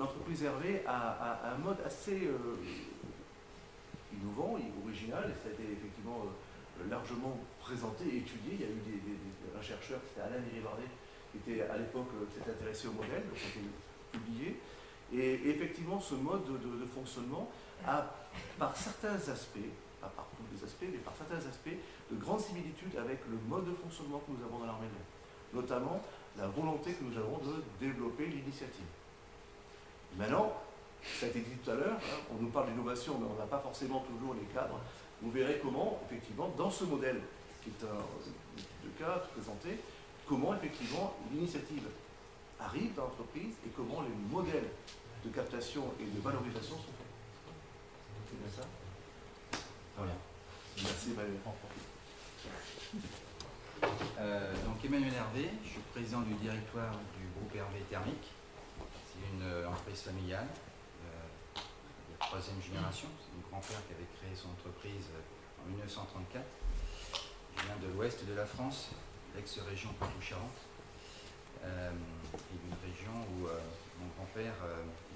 l'entreprise Hervé a un mode assez innovant et original, et ça a été effectivement largement présenté et étudié. Il y a eu un chercheur, c'était Alain Rivardet, qui était à l'époque s'était intéressé au modèle, donc ça a été publié. Et effectivement, ce mode de fonctionnement a, par certains aspects, pas par tous les aspects, mais par certains aspects, de grandes similitudes avec le mode de fonctionnement que nous avons dans l'armée de l'air. Notamment la volonté que nous avons de développer l'initiative. Maintenant, ça a été dit tout à l'heure, hein, on nous parle d'innovation, mais on n'a pas forcément toujours les cadres. Vous verrez comment, effectivement, dans ce modèle, qui est un de cas présenté, comment, effectivement, l'initiative arrive dans l'entreprise et comment les modèles de captation et de valorisation sont faits. C'est bien ça? Très bien. Merci, Valérie. Donc Emmanuel Hervé, je suis président du directoire du groupe Hervé Thermique. C'est une entreprise familiale de troisième génération. C'est mon grand-père qui avait créé son entreprise en 1934. Je viens de l'ouest de la France, l'ex-région Poitou-Charentes, et d'une région où mon grand-père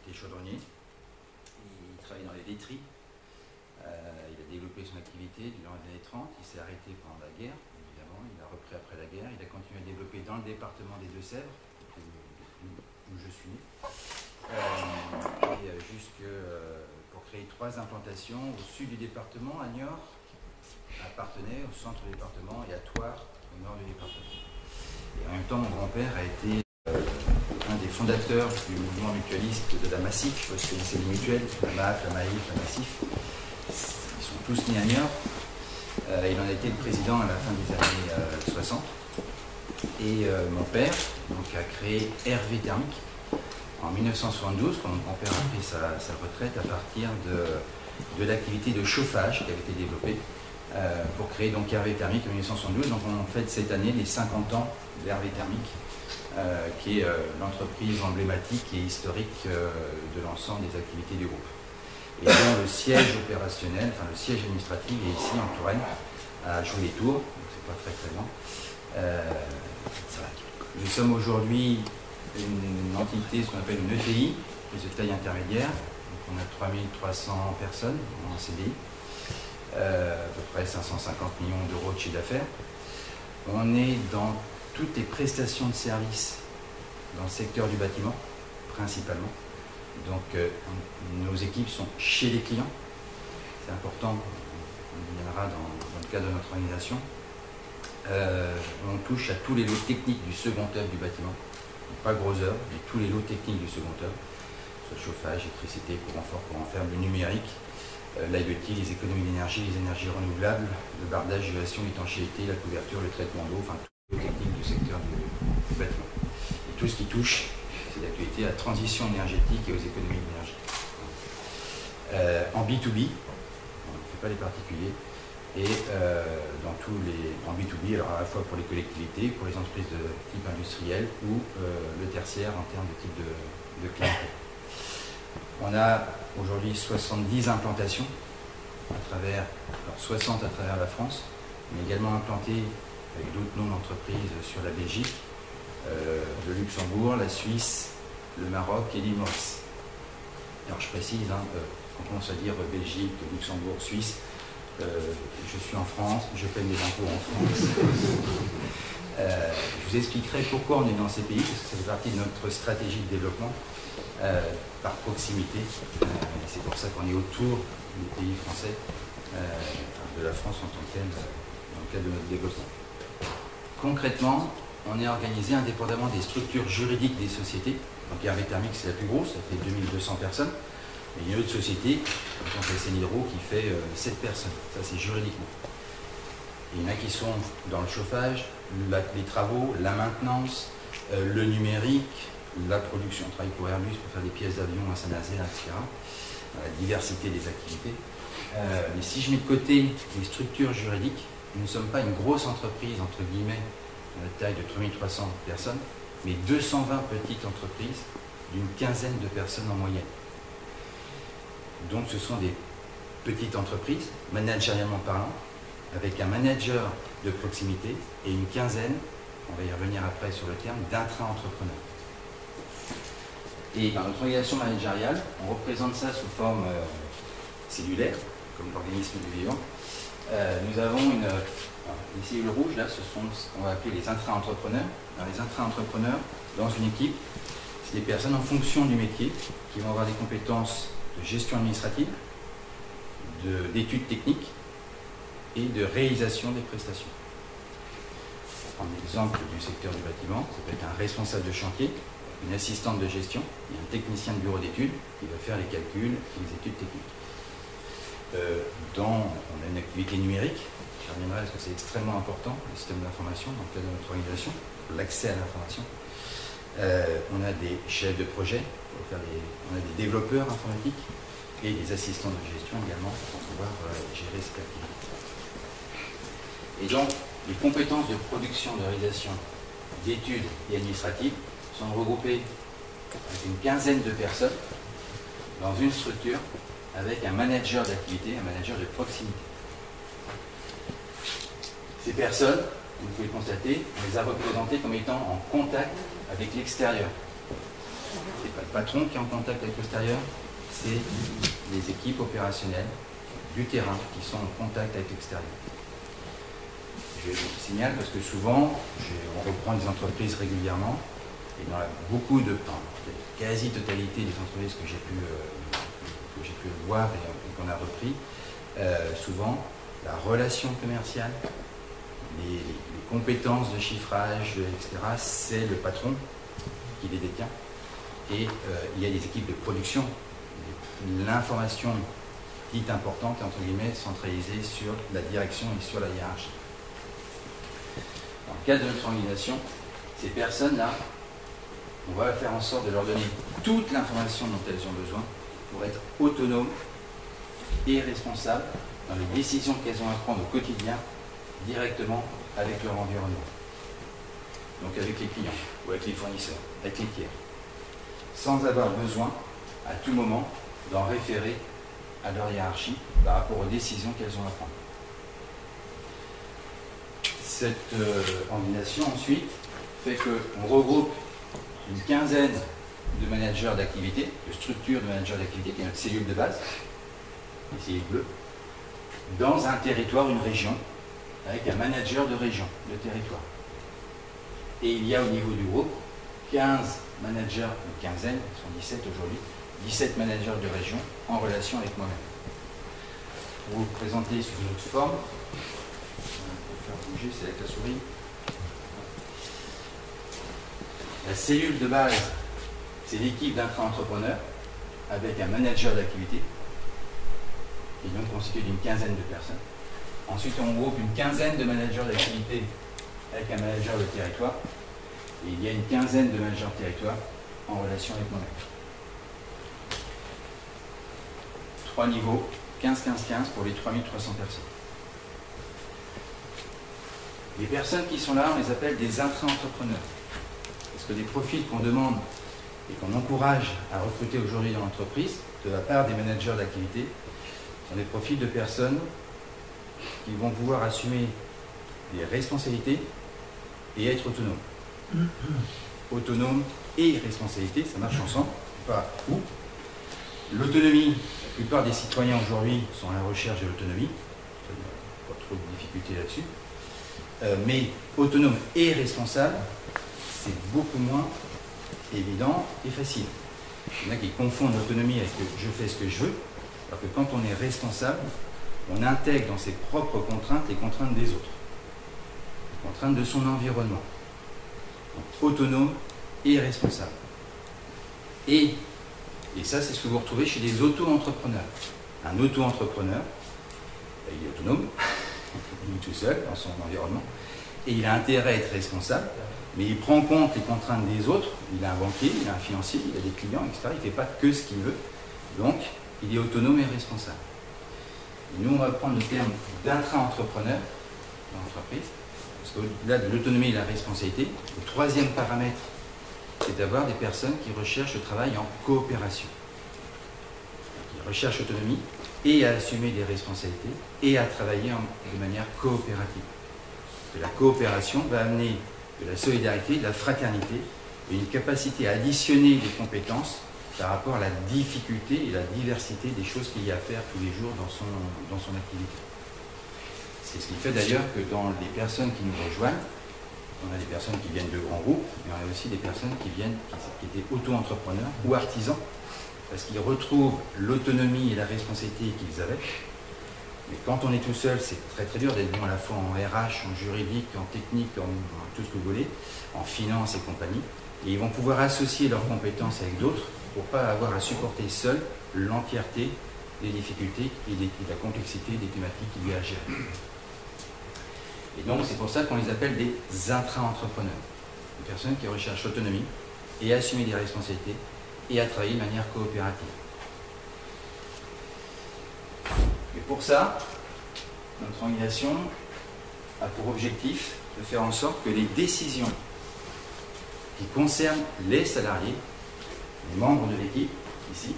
était chaudronnier. Il travaillait dans les laiteries. Il a développé son activité durant les années 30. Il s'est arrêté pendant la guerre. Il a repris après la guerre, il a continué à développer dans le département des Deux-Sèvres, où je suis né, et pour créer 3 implantations au sud du département, à Niort, à Parthenay, au centre du département, et à Thouars, au nord du département. Et en même temps, mon grand-père a été un des fondateurs du mouvement mutualiste de la Massif. Je sais pas si vous connaissez les mutuelles, la MAF, la Maïf, la Massif. Ils sont tous nés à Niort. Il en a été le président à la fin des années 60. Et mon père donc, a créé Hervé Thermique en 1972, quand mon grand-père a pris sa retraite à partir de l'activité de chauffage qui avait été développée pour créer donc Hervé Thermique en 1972. Donc on fête cette année les 50 ans d'Hervé Thermique, qui est l'entreprise emblématique et historique de l'ensemble des activités du groupe. Et dont le siège opérationnel, enfin le siège administratif est ici en Touraine, à Jouy-les-Tours, donc c'est pas très loin. Nous sommes aujourd'hui une entité, ce qu'on appelle une ETI, de taille intermédiaire. Donc on a 3300 personnes en CDI, à peu près 550 millions d'euros de chiffre d'affaires. On est dans toutes les prestations de services dans le secteur du bâtiment, principalement. Donc nos équipes sont chez les clients, c'est important, on y viendra dans le cadre de notre organisation. On touche à tous les lots techniques du second œuvre du bâtiment, donc pas gros œuvre, mais tous les lots techniques du second œuvre, soit chauffage, électricité, courant fort, courant faible, le numérique, l'IoT, les économies d'énergie, les énergies renouvelables, le bardage, l'isolation, l'étanchéité, la couverture, le traitement d'eau, enfin tous les lots techniques du secteur du bâtiment. Et tout ce qui touche d'actualité à la transition énergétique et aux économies d'énergie. En B2B, on ne fait pas les particuliers, et en B2B, alors à la fois pour les collectivités, pour les entreprises de type industriel ou le tertiaire en termes de type de clientèle. On a aujourd'hui 70 implantations à travers, alors 60 à travers la France, mais également implantés avec d'autres noms d'entreprises sur la Belgique, le Luxembourg, la Suisse, le Maroc et l'île Maurice. Alors je précise, on commence à dire Belgique, Luxembourg, Suisse. Je suis en France, je paye mes impôts en France. Je vous expliquerai pourquoi on est dans ces pays, parce que ça fait partie de notre stratégie de développement par proximité. C'est pour ça qu'on est autour du pays français, de la France en tant que telle, dans le cadre de notre développement. Concrètement, on est organisé indépendamment des structures juridiques des sociétés. Donc Hervé Thermique, c'est la plus grosse, ça fait 2200 personnes. Mais il y a une autre société, par exemple SN Hydro, qui fait 7 personnes. Ça, c'est juridiquement. Et il y en a qui sont dans le chauffage, les travaux, la maintenance, le numérique, la production. On travaille pour Airbus pour faire des pièces d'avion à Saint-Nazaire, etc. La diversité des activités. Mais si je mets de côté les structures juridiques, nous ne sommes pas une grosse entreprise, entre guillemets, à la taille de 3300 personnes, mais 220 petites entreprises d'une quinzaine de personnes en moyenne. Donc ce sont des petites entreprises, managérialement parlant, avec un manager de proximité et une quinzaine, on va y revenir après sur le terme, d'intra-entrepreneurs. Et dans notre organisation managériale, on représente ça sous forme cellulaire, comme l'organisme du vivant. Nous avons les cellules rouges, là, ce sont ce qu'on va appeler les intra-entrepreneurs. Dans les intra-entrepreneurs, dans une équipe, c'est des personnes en fonction du métier qui vont avoir des compétences de gestion administrative, d'études techniques et de réalisation des prestations. Pour prendre l'exemple du secteur du bâtiment, ça peut être un responsable de chantier, une assistante de gestion et un technicien de bureau d'études qui va faire les calculs et les études techniques. On a une activité numérique, je reviendrai parce que c'est extrêmement important, le système d'information dans le cadre de notre organisation, l'accès à l'information. On a des chefs de projet, on a des développeurs informatiques et des assistants de gestion également pour pouvoir gérer cette activité. Et donc, les compétences de production, de réalisation, d'études et administratives sont regroupées avec une quinzaine de personnes dans une structure avec un manager d'activité, un manager de proximité. Ces personnes, vous pouvez le constater, on les a représentées comme étant en contact avec l'extérieur. Ce n'est pas le patron qui est en contact avec l'extérieur, c'est les équipes opérationnelles du terrain qui sont en contact avec l'extérieur. Je vous signale parce que souvent, on reprend des entreprises régulièrement, et dans beaucoup de quasi-totalité des entreprises que j'ai pu voir et qu'on a repris, souvent la relation commerciale, les compétences de chiffrage, etc., c'est le patron qui les détient. Et il y a des équipes de production. L'information dite importante, entre guillemets, centralisée sur la direction et sur la hiérarchie. Dans le cadre de notre organisation, ces personnes-là, on va faire en sorte de leur donner toute l'information dont elles ont besoin pour être autonomes et responsables dans les décisions qu'elles ont à prendre au quotidien directement avec leur environnement. Donc avec les clients, ou avec les fournisseurs, avec les tiers. Sans avoir besoin, à tout moment, d'en référer à leur hiérarchie par rapport aux décisions qu'elles ont à prendre. Cette organisation, ensuite, fait qu'on regroupe une quinzaine de managers d'activité, de structures de managers d'activité, qui est notre cellule de base, les cellules bleues, dans un territoire, une région, avec un manager de région, de territoire. Et il y a au niveau du groupe 15 managers, une quinzaine, ils sont 17 aujourd'hui, 17 managers de région en relation avec moi-même. Pour vous présenter sous une autre forme, pour faire bouger, c'est avec la souris. La cellule de base, c'est l'équipe d'intra-entrepreneurs avec un manager d'activité, qui est donc constitué d'une quinzaine de personnes. Ensuite, on groupe une quinzaine de managers d'activité avec un manager de territoire. Et il y a une quinzaine de managers de territoire en relation avec moi-même. 3 niveaux, 15-15-15 pour les 3300 personnes. Les personnes qui sont là, on les appelle des intra-entrepreneurs. Parce que les profils qu'on demande et qu'on encourage à recruter aujourd'hui dans l'entreprise, de la part des managers d'activité, sont des profils de personnes qui vont pouvoir assumer des responsabilités et être autonomes. Autonome et responsabilité, ça marche ensemble, pas où. L'autonomie, la plupart des citoyens aujourd'hui sont à la recherche de l'autonomie, pas trop de difficultés là-dessus, mais autonome et responsable, c'est beaucoup moins évident et facile. Il y en a qui confondent l'autonomie avec je fais ce que je veux, alors que quand on est responsable, on intègre dans ses propres contraintes les contraintes des autres, les contraintes de son environnement. Donc, autonome et responsable. Et ça, c'est ce que vous retrouvez chez les auto-entrepreneurs. Un auto-entrepreneur, il est autonome, il est tout seul dans son environnement, et il a intérêt à être responsable, mais il prend en compte les contraintes des autres. Il a un banquier, il a un financier, il a des clients, etc. Il ne fait pas que ce qu'il veut. Donc, il est autonome et responsable. Et nous, on va prendre le terme d'intra-entrepreneur dans l'entreprise, parce qu'au-delà de l'autonomie et de la responsabilité, le troisième paramètre, c'est d'avoir des personnes qui recherchent le travail en coopération, qui recherchent l'autonomie et à assumer des responsabilités et à travailler de manière coopérative. Et la coopération va amener de la solidarité, de la fraternité et une capacité à additionner des compétences par rapport à la difficulté et la diversité des choses qu'il y a à faire tous les jours dans son activité. C'est ce qui fait d'ailleurs que dans les personnes qui nous rejoignent, on a des personnes qui viennent de grands groupes, mais on a aussi des personnes qui étaient auto-entrepreneurs ou artisans, parce qu'ils retrouvent l'autonomie et la responsabilité qu'ils avaient. Mais quand on est tout seul, c'est très très dur d'être bon à la fois en RH, en juridique, en technique, en tout ce que vous voulez, en finance et compagnie. Et ils vont pouvoir associer leurs compétences avec d'autres pour ne pas avoir à supporter seul l'entièreté des difficultés et de la complexité des thématiques qu'il y a à gérer. Et donc c'est pour ça qu'on les appelle des intra-entrepreneurs. Des personnes qui recherchent l'autonomie et à assumer des responsabilités et à travailler de manière coopérative. Et pour ça, notre organisation a pour objectif de faire en sorte que les décisions qui concernent les salariés, les membres de l'équipe, ici,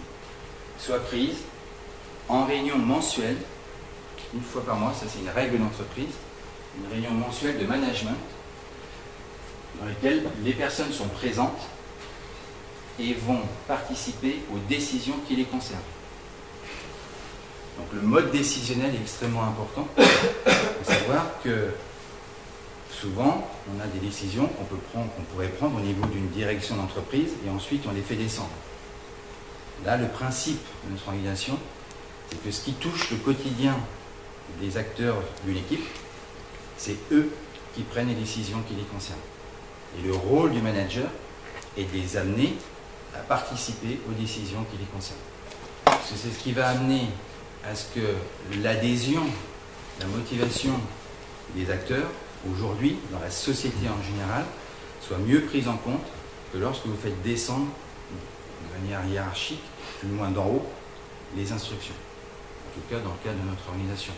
soient prises en réunion mensuelle, une fois par mois, ça c'est une règle d'entreprise, une réunion mensuelle de management, dans laquelle les personnes sont présentes et vont participer aux décisions qui les concernent. Donc le mode décisionnel est extrêmement important. Il faut savoir que souvent, on a des décisions qu'on pourrait prendre au niveau d'une direction d'entreprise et ensuite on les fait descendre. Là, le principe de notre organisation, c'est que ce qui touche le quotidien des acteurs d'une équipe, c'est eux qui prennent les décisions qui les concernent. Et le rôle du manager est de les amener à participer aux décisions qui les concernent. Parce que c'est ce qui va amener à ce que l'adhésion, la motivation des acteurs, aujourd'hui, dans la société en général, soit mieux prise en compte que lorsque vous faites descendre, de manière hiérarchique, plus loin d'en haut, les instructions. En tout cas, dans le cas de notre organisation.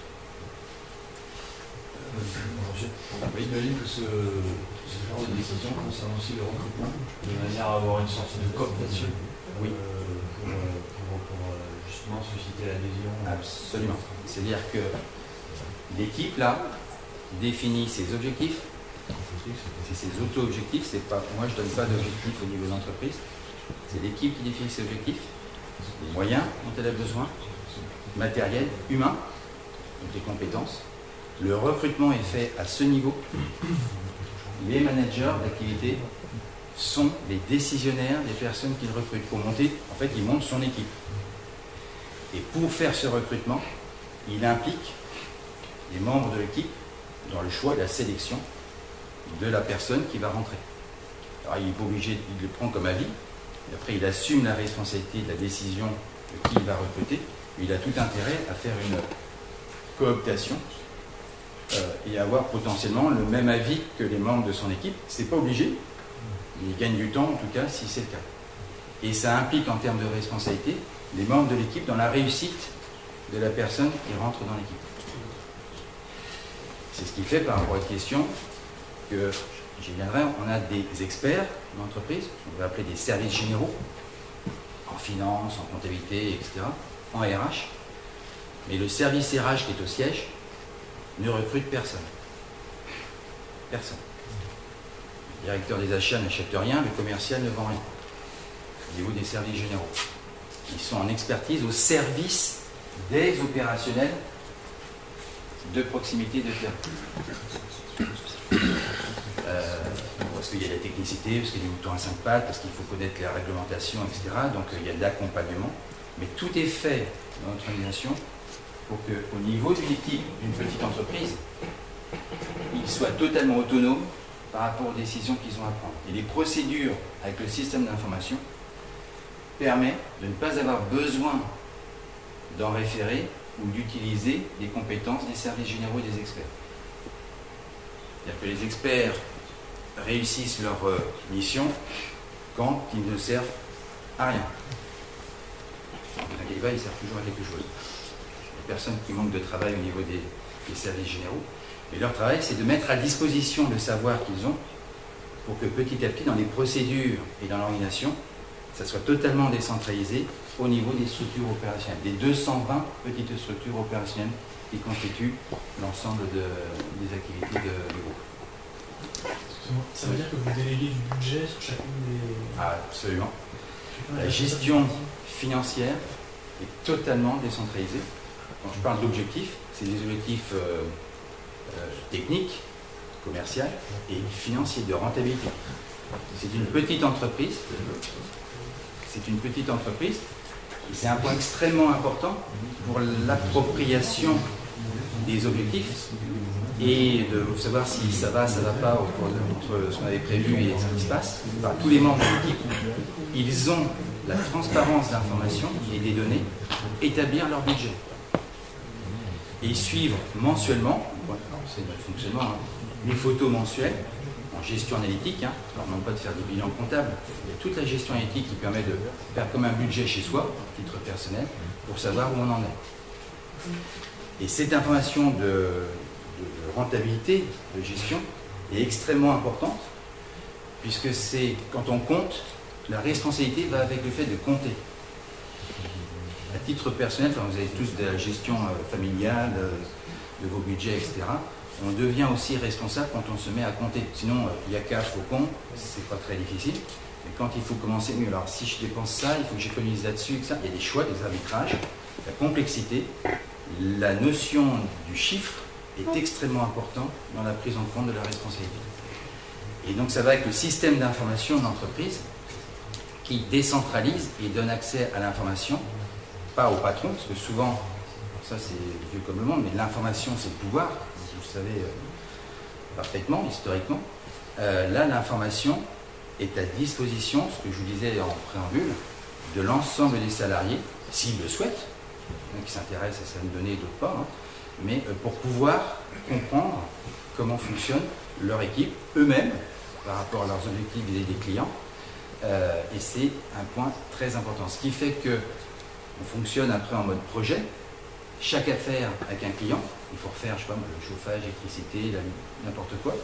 J'imagine que ce genre de décision concerne aussi le recrutement, de manière à avoir une sorte de cooptation oui. pour justement susciter l'adhésion. Absolument. C'est-à-dire que l'équipe, là, définit ses objectifs, c'est ses auto-objectifs, c'est pas, moi je ne donne pas d'objectifs au niveau de l'entreprise, c'est l'équipe qui définit ses objectifs, les moyens dont elle a besoin, matériel, humain, donc les compétences. Le recrutement est fait à ce niveau. Les managers d'activité sont les décisionnaires des personnes qu'ils recrutent. Pour monter, en fait, ils montent son équipe. Et pour faire ce recrutement, il implique les membres de l'équipe dans le choix et la sélection de la personne qui va rentrer. Alors, il n'est pas obligé, il le prend comme avis, et après il assume la responsabilité de la décision de qui il va recruter, mais il a tout intérêt à faire une cooptation et avoir potentiellement le même avis que les membres de son équipe. C'est pas obligé, il gagne du temps en tout cas si c'est le cas. Et ça implique en termes de responsabilité les membres de l'équipe dans la réussite de la personne qui rentre dans l'équipe. C'est ce qui fait, par rapport à votre question, que j'y viendrai, on a des experts dans l'entreprise, on va appeler des services généraux, en finance, en comptabilité, etc., en RH. Mais le service RH qui est au siège ne recrute personne. Personne. Le directeur des achats n'achète rien, le commercial ne vend rien. Au niveau des services généraux. Ils sont en expertise au service des opérationnels de proximité de terrain. Parce qu'il y a la technicité, parce qu'il y a des moutons à 5 pattes, parce qu'il faut connaître les réglementations, etc. Donc il y a de l'accompagnement. Mais tout est fait dans notre organisation pour qu'au niveau d'une équipe, d'une petite entreprise, ils soient totalement autonomes par rapport aux décisions qu'ils ont à prendre. Et les procédures avec le système d'information permettent de ne pas avoir besoin d'en référer ou d'utiliser les compétences des services généraux et des experts. C'est-à-dire que les experts réussissent leur mission quand ils ne servent à rien. Ne vous inquiétez pas, ils servent toujours à quelque chose. Les personnes qui manquent de travail au niveau des services généraux, mais leur travail, c'est de mettre à disposition le savoir qu'ils ont pour que petit à petit, dans les procédures et dans l'organisation, ça soit totalement décentralisé au niveau des structures opérationnelles, des 220 petites structures opérationnelles qui constituent l'ensemble des activités du groupe. Exactement. Ça veut dire que vous déléguez du budget sur chacune des... Ah, absolument. La gestion financière est totalement décentralisée. Quand je parle d'objectifs, c'est des objectifs techniques, commerciaux et financiers, de rentabilité. C'est une petite entreprise. C'est une petite entreprise. Et c'est un point extrêmement important pour l'appropriation des objectifs et de savoir si ça va pas entre ce qu'on avait prévu et ce qui se passe. Enfin, tous les membres de l'équipe, ils ont la transparence d'informations et des données, établir leur budget. Et suivre mensuellement, c'est notre fonctionnement, les photos mensuelles, en gestion analytique, on ne leur demande pas de faire des bilans comptables, il y a toute la gestion analytique qui permet de faire comme un budget chez soi, à titre personnel, pour savoir où on en est. Et cette information de rentabilité, de gestion, est extrêmement importante, puisque c'est, quand on compte, la responsabilité va avec le fait de compter. À titre personnel, vous avez tous de la gestion familiale, de vos budgets, etc. On devient aussi responsable quand on se met à compter. Sinon, il y a cash au compte, c'est pas très difficile. Mais quand il faut commencer, oui, alors si je dépense ça, il faut que j'économise là-dessus, etc. Il y a des choix, des arbitrages, la complexité, la notion du chiffre est extrêmement importante dans la prise en compte de la responsabilité. Et donc ça va avec le système d'information d'entreprise qui décentralise et donne accès à l'information, pas au patron, parce que souvent, ça c'est vieux comme le monde, mais l'information c'est le pouvoir, vous le savez parfaitement, historiquement. Là, l'information est à disposition, ce que je vous disais en préambule, de l'ensemble des salariés, s'ils le souhaitent, qui s'intéressent à cette donnée, d'autres pas, mais pour pouvoir comprendre comment fonctionne leur équipe, eux-mêmes, par rapport à leurs objectifs vis-à-vis des clients. Et c'est un point très important. Ce qui fait qu'on fonctionne après en mode projet. Chaque affaire avec un client, il faut refaire, je sais pas, le chauffage, l'électricité, n'importe quoi.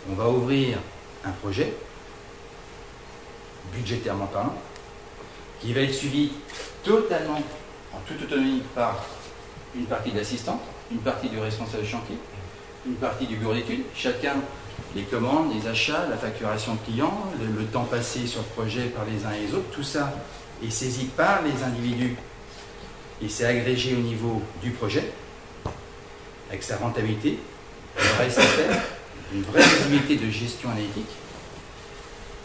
On va ouvrir un projet, budgétairement parlant, qui va être suivi totalement, en toute autonomie, par une partie de l'assistant, une partie du responsable de chantier, une partie du bureau d'études. Chacun, les commandes, les achats, la facturation client, le temps passé sur le projet par les uns et les autres, tout ça est saisi par les individus et c'est agrégé au niveau du projet, avec sa rentabilité, le reste à faire, une vraie visibilité de gestion analytique.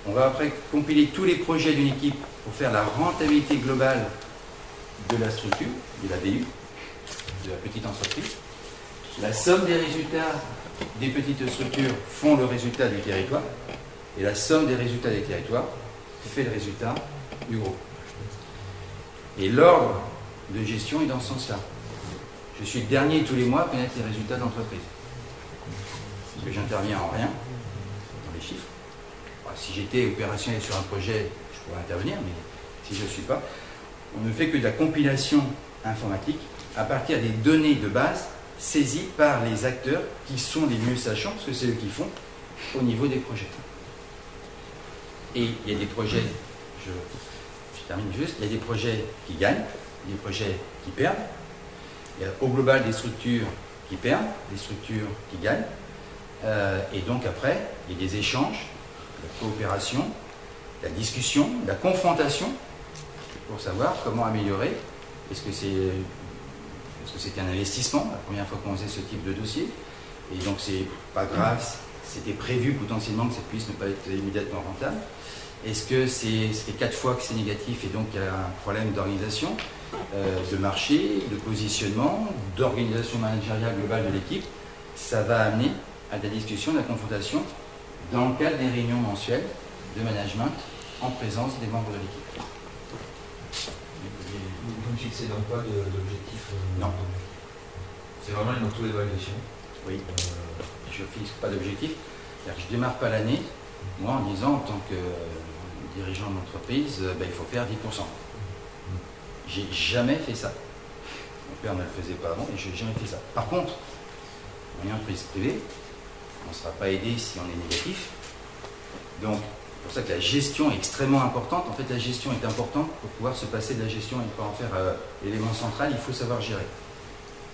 On va après compiler tous les projets d'une équipe pour faire la rentabilité globale de la structure, de la BU, de la petite entreprise. La somme des résultats des petites structures font le résultat du territoire, et la somme des résultats des territoires fait le résultat du groupe. Et l'ordre de gestion est dans ce sens-là. Je suis le dernier tous les mois à connaître les résultats d'entreprise. Parce que j'interviens en rien dans les chiffres. Alors, si j'étais opérationnel sur un projet, je pourrais intervenir, mais si je ne le suis pas, on ne fait que de la compilation informatique à partir des données de base saisies par les acteurs qui sont les mieux sachants, parce que c'est eux qui font, au niveau des projets. Et il y a des projets, je termine juste, il y a des projets qui gagnent, des projets qui perdent. Il y a au global des structures qui perdent, des structures qui gagnent. Et donc après, il y a des échanges, la coopération, la discussion, la confrontation, pour savoir comment améliorer. Est-ce que c'était un investissement, la première fois qu'on faisait ce type de dossier, et donc c'est pas grave, c'était prévu potentiellement que ça puisse ne pas être immédiatement rentable. Est-ce que c'était 4 fois que c'est négatif et donc il y a un problème d'organisation, de marché, de positionnement, d'organisation managériale globale de l'équipe? Ça va amener à de la discussion, de la confrontation dans le cadre des réunions mensuelles de management en présence des membres de l'équipe. Vous ne fixez donc pas d'objectif Non. C'est vraiment une auto-évaluation. Oui. Je ne fixe pas d'objectif. Je ne démarre pas l'année, moi, en disant, en tant que dirigeant d'entreprise, il faut faire 10%. J'ai jamais fait ça. Mon père ne le faisait pas avant et je n'ai jamais fait ça. Par contre, en entreprise privée, on ne sera pas aidé si on est négatif. Donc, c'est pour ça que la gestion est extrêmement importante. En fait, la gestion est importante pour pouvoir se passer de la gestion et pas en faire l'élément central. Il faut savoir gérer.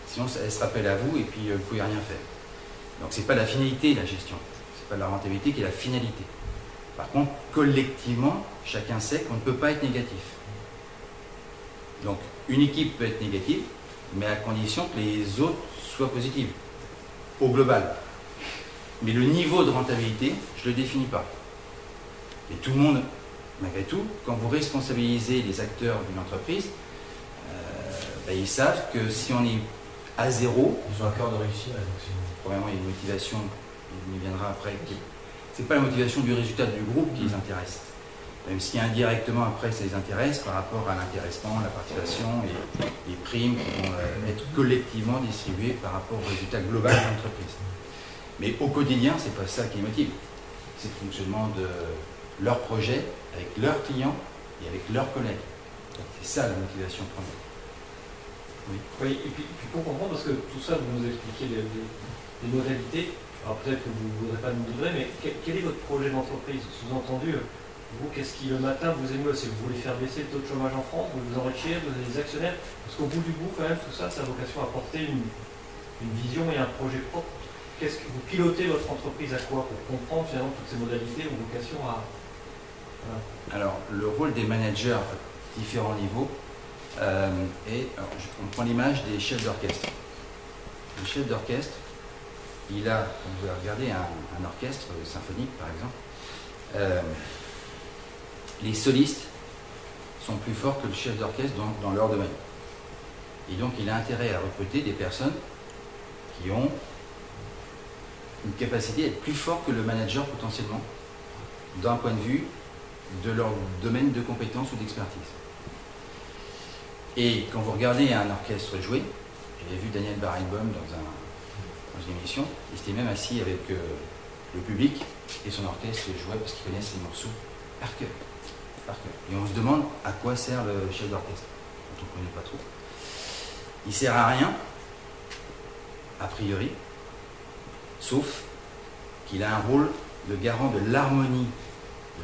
Sinon, elle se rappelle à vous et puis vous ne pouvez rien faire. Donc, ce n'est pas la finalité, la gestion. c'est pas la rentabilité qui est la finalité. Par contre, collectivement, chacun sait qu'on ne peut pas être négatif. Donc, une équipe peut être négative, mais à condition que les autres soient positives, au global. Mais le niveau de rentabilité, je ne le définis pas. Et tout le monde, malgré tout, quand vous responsabilisez les acteurs d'une entreprise, ils savent que si on est à zéro, ils ont un cœur de réussir. Premièrement, il y a une motivation, il y viendra après. C'est pas la motivation du résultat du groupe qui les intéresse. Même si indirectement après ça les intéresse par rapport à l'intéressement, la participation et les primes qui vont être collectivement distribuées par rapport au résultat global de l'entreprise. Mais au quotidien, c'est pas ça qui les motive. C'est le fonctionnement de leur projet avec leurs clients et avec leurs collègues. C'est ça la motivation première. Oui, et puis pour comprendre, parce que tout ça, vous nous expliquez les modalités, alors peut-être que vous ne voudrez pas nous livrer, mais quel est votre projet d'entreprise? Sous-entendu, vous, qu'est-ce qui le matin vous émeut? C'est que vous voulez faire baisser le taux de chômage en France, vous vous enrichir, vous avez des actionnaires? Parce qu'au bout du bout, quand même, tout ça, ça a vocation à porter une vision et un projet propre. Qu'est-ce que vous pilotez votre entreprise à quoi? Pour comprendre finalement toutes ces modalités ont vocation à... Voilà. Alors, le rôle des managers à différents niveaux, on prend l'image des chefs d'orchestre. Le chef d'orchestre, il a, quand vous regardez un orchestre symphonique par exemple, les solistes sont plus forts que le chef d'orchestre dans leur domaine. Et donc il a intérêt à recruter des personnes qui ont une capacité à être plus forts que le manager potentiellement, d'un point de vue de leur domaine de compétences ou d'expertise. Et quand vous regardez un orchestre jouer, j'avais vu Daniel Barenboim dans une émission, il était même assis avec le public et son orchestre jouait parce qu'ils connaissent les morceaux par cœur. Et on se demande à quoi sert le chef d'orchestre, dont on ne connaît pas trop. Il ne sert à rien, a priori, sauf qu'il a un rôle de garant de l'harmonie.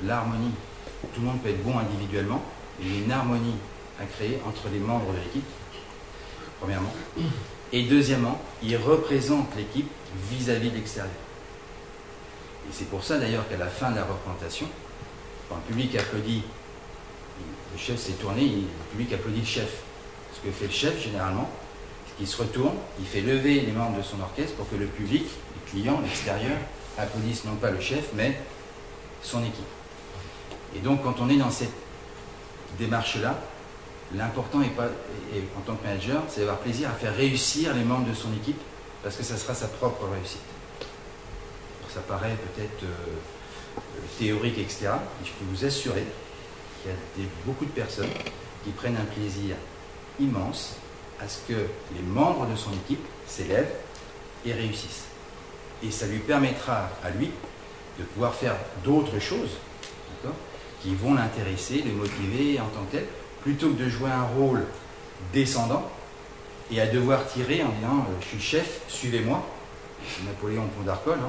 Tout le monde peut être bon individuellement, mais il y a une harmonie à créer entre les membres de l'équipe, premièrement. Et deuxièmement, il représente l'équipe vis-à-vis de l'extérieur. Et c'est pour ça d'ailleurs qu'à la fin de la représentation, quand le public applaudit, le chef s'est tourné, le public applaudit le chef. Ce que fait le chef généralement, c'est qu'il se retourne, il fait lever les membres de son orchestre pour que le public, les clients, l'extérieur, applaudissent non pas le chef, mais son équipe. Et donc quand on est dans cette démarche-là, l'important en tant que manager, c'est d'avoir plaisir à faire réussir les membres de son équipe, parce que ça sera sa propre réussite. Alors, ça paraît peut-être théorique, etc. Mais je peux vous assurer qu'il y a beaucoup de personnes qui prennent un plaisir immense à ce que les membres de son équipe s'élèvent et réussissent. Et ça lui permettra à lui de pouvoir faire d'autres choses, qui vont l'intéresser, le motiver en tant que tel, plutôt que de jouer un rôle descendant et à devoir tirer en disant je suis chef, suivez-moi. C'est Napoléon Pondarcol,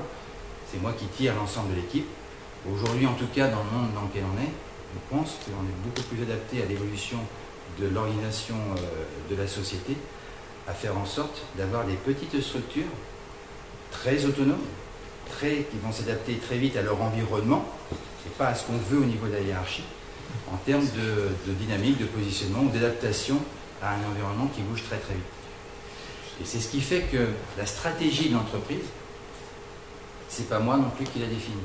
c'est moi qui tire l'ensemble de l'équipe. Aujourd'hui, en tout cas, dans le monde dans lequel on est, je pense qu'on est beaucoup plus adapté à l'évolution de l'organisation de la société, à faire en sorte d'avoir des petites structures très autonomes, qui vont s'adapter très vite à leur environnement, et pas à ce qu'on veut au niveau de la hiérarchie, en termes de dynamique, de positionnement ou d'adaptation à un environnement qui bouge très très vite. Et c'est ce qui fait que la stratégie de l'entreprise, c'est pas moi non plus qui la définis.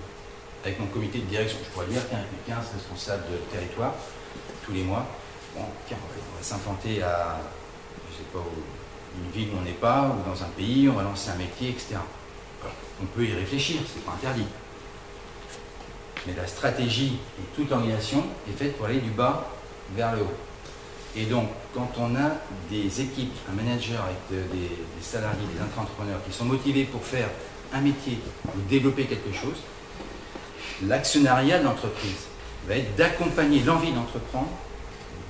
Avec mon comité de direction, je pourrais dire qu'avec les 15 responsables de territoire, tous les mois, bon, tiens, on va s'implanter à, je sais pas, une ville où on n'est pas, ou dans un pays, on va lancer un métier, etc. Alors, on peut y réfléchir, c'est pas interdit. Mais la stratégie et toute l'organisation est faite pour aller du bas vers le haut. Et donc, quand on a des équipes, un manager avec des salariés, des intra-entrepreneurs qui sont motivés pour faire un métier ou développer quelque chose, l'actionnariat de l'entreprise va être d'accompagner l'envie d'entreprendre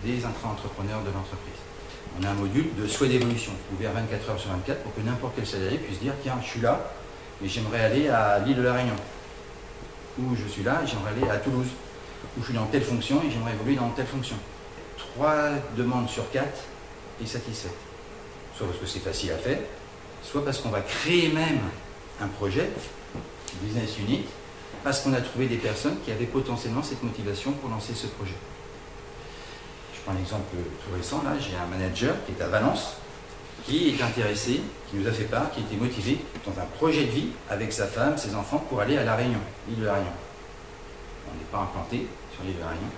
des intra-entrepreneurs de l'entreprise. On a un module de souhait d'évolution, ouvert 24 heures sur 24 pour que n'importe quel salarié puisse dire tiens, je suis là, mais j'aimerais aller à l'île de la Réunion. Ou je suis là et j'aimerais aller à Toulouse. Ou je suis dans telle fonction et j'aimerais évoluer dans telle fonction. 3 demandes sur 4 est satisfaite. Soit parce que c'est facile à faire, soit parce qu'on va créer même un projet business unit, parce qu'on a trouvé des personnes qui avaient potentiellement cette motivation pour lancer ce projet. Je prends un exemple tout récent, là, j'ai un manager qui est à Valence, qui est intéressé, qui nous a fait part, qui était motivé dans un projet de vie avec sa femme, ses enfants, pour aller à La Réunion, l'île de La Réunion. On n'est pas implanté sur l'île de La Réunion.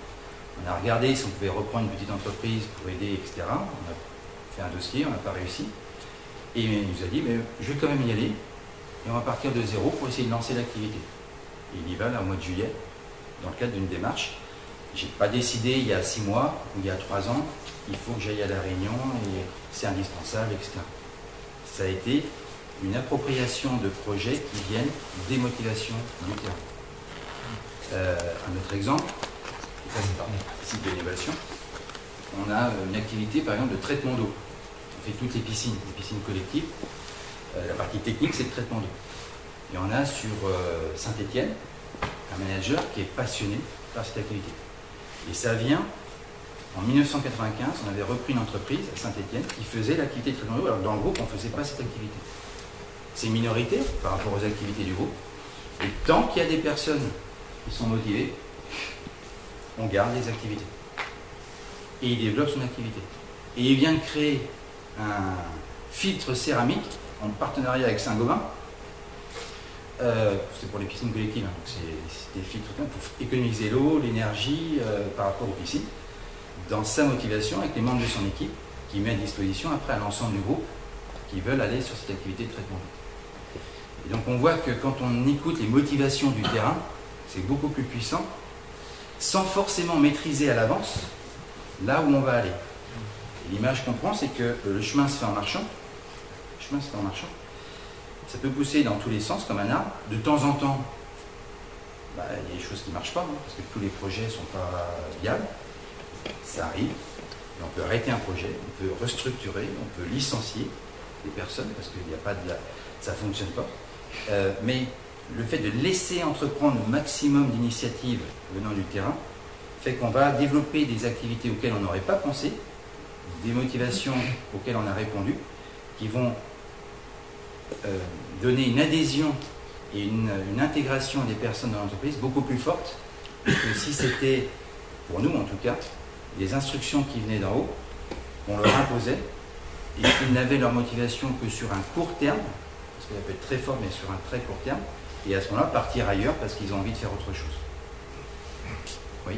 On a regardé si on pouvait reprendre une petite entreprise pour aider, etc. On a fait un dossier, on n'a pas réussi. Et il nous a dit, mais je vais quand même y aller, et on va partir de zéro pour essayer de lancer l'activité. Et il y va là au mois de juillet, dans le cadre d'une démarche. Je n'ai pas décidé il y a 6 mois ou il y a 3 ans, il faut que j'aille à La Réunion et c'est indispensable, etc. Ça a été une appropriation de projets qui viennent des motivations du terrain. Un autre exemple, ici de l'innovation, on a une activité par exemple de traitement d'eau. On fait toutes les piscines collectives. La partie technique, c'est le traitement d'eau. Et on a sur Saint-Étienne un manager qui est passionné par cette activité. Et ça vient, en 1995, on avait repris une entreprise à Saint-Étienne qui faisait l'activité de traitement d'eau. Alors dans le groupe, on ne faisait pas cette activité. C'est minorité par rapport aux activités du groupe. Et tant qu'il y a des personnes qui sont motivées, on garde les activités. Et il développe son activité. Et il vient de créer un filtre céramique en partenariat avec Saint-Gobain. C'est pour les piscines collectives, hein, donc c'est des filtres pour économiser l'eau, l'énergie par rapport aux piscines, dans sa motivation avec les membres de son équipe, qui met à disposition après à l'ensemble du groupe qui veulent aller sur cette activité de traitement d'eau. Et donc on voit que quand on écoute les motivations du terrain, c'est beaucoup plus puissant, sans forcément maîtriser à l'avance là où on va aller. L'image qu'on prend, c'est que le chemin se fait en marchant. Le chemin se fait en marchant. Ça peut pousser dans tous les sens comme un arbre. De temps en temps, il y a des choses qui ne marchent pas, hein, parce que tous les projets ne sont pas viables. Ça arrive. Et on peut arrêter un projet, on peut restructurer, on peut licencier des personnes parce qu'il n'y a pas de ça ne fonctionne pas. Mais le fait de laisser entreprendre le maximum d'initiatives venant du terrain fait qu'on va développer des activités auxquelles on n'aurait pas pensé, des motivations auxquelles on a répondu, qui vont donner une adhésion et une intégration des personnes dans l'entreprise beaucoup plus forte que si c'était, pour nous en tout cas, des instructions qui venaient d'en haut, qu'on leur imposait, et qu'ils n'avaient leur motivation que sur un court terme, parce qu'elle peut être très forte, mais sur un très court terme, et à ce moment-là partir ailleurs parce qu'ils ont envie de faire autre chose. Oui.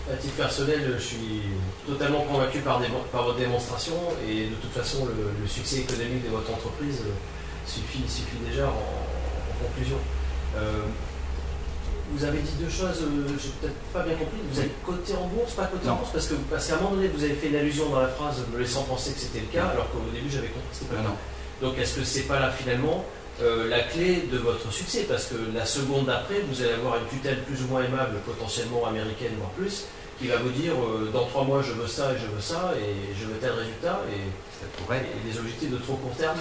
À titre personnel, je suis totalement convaincu par votre démonstration et de toute façon le succès économique de votre entreprise suffit déjà en conclusion. Vous avez dit 2 choses, j'ai peut-être pas bien compris. Vous êtes coté en bourse, pas coté en bourse, parce qu'à un moment donné vous avez fait une allusion dans la phrase me laissant penser que c'était le cas, alors qu'au début j'avais compris que c'était pas le cas. Donc est-ce que c'est pas là finalement la clé de votre succès, parce que la seconde d'après, vous allez avoir une tutelle plus ou moins aimable, potentiellement américaine voire plus, qui va vous dire dans 3 mois je veux ça et je veux ça et je veux tel résultat et des objectifs de trop court terme.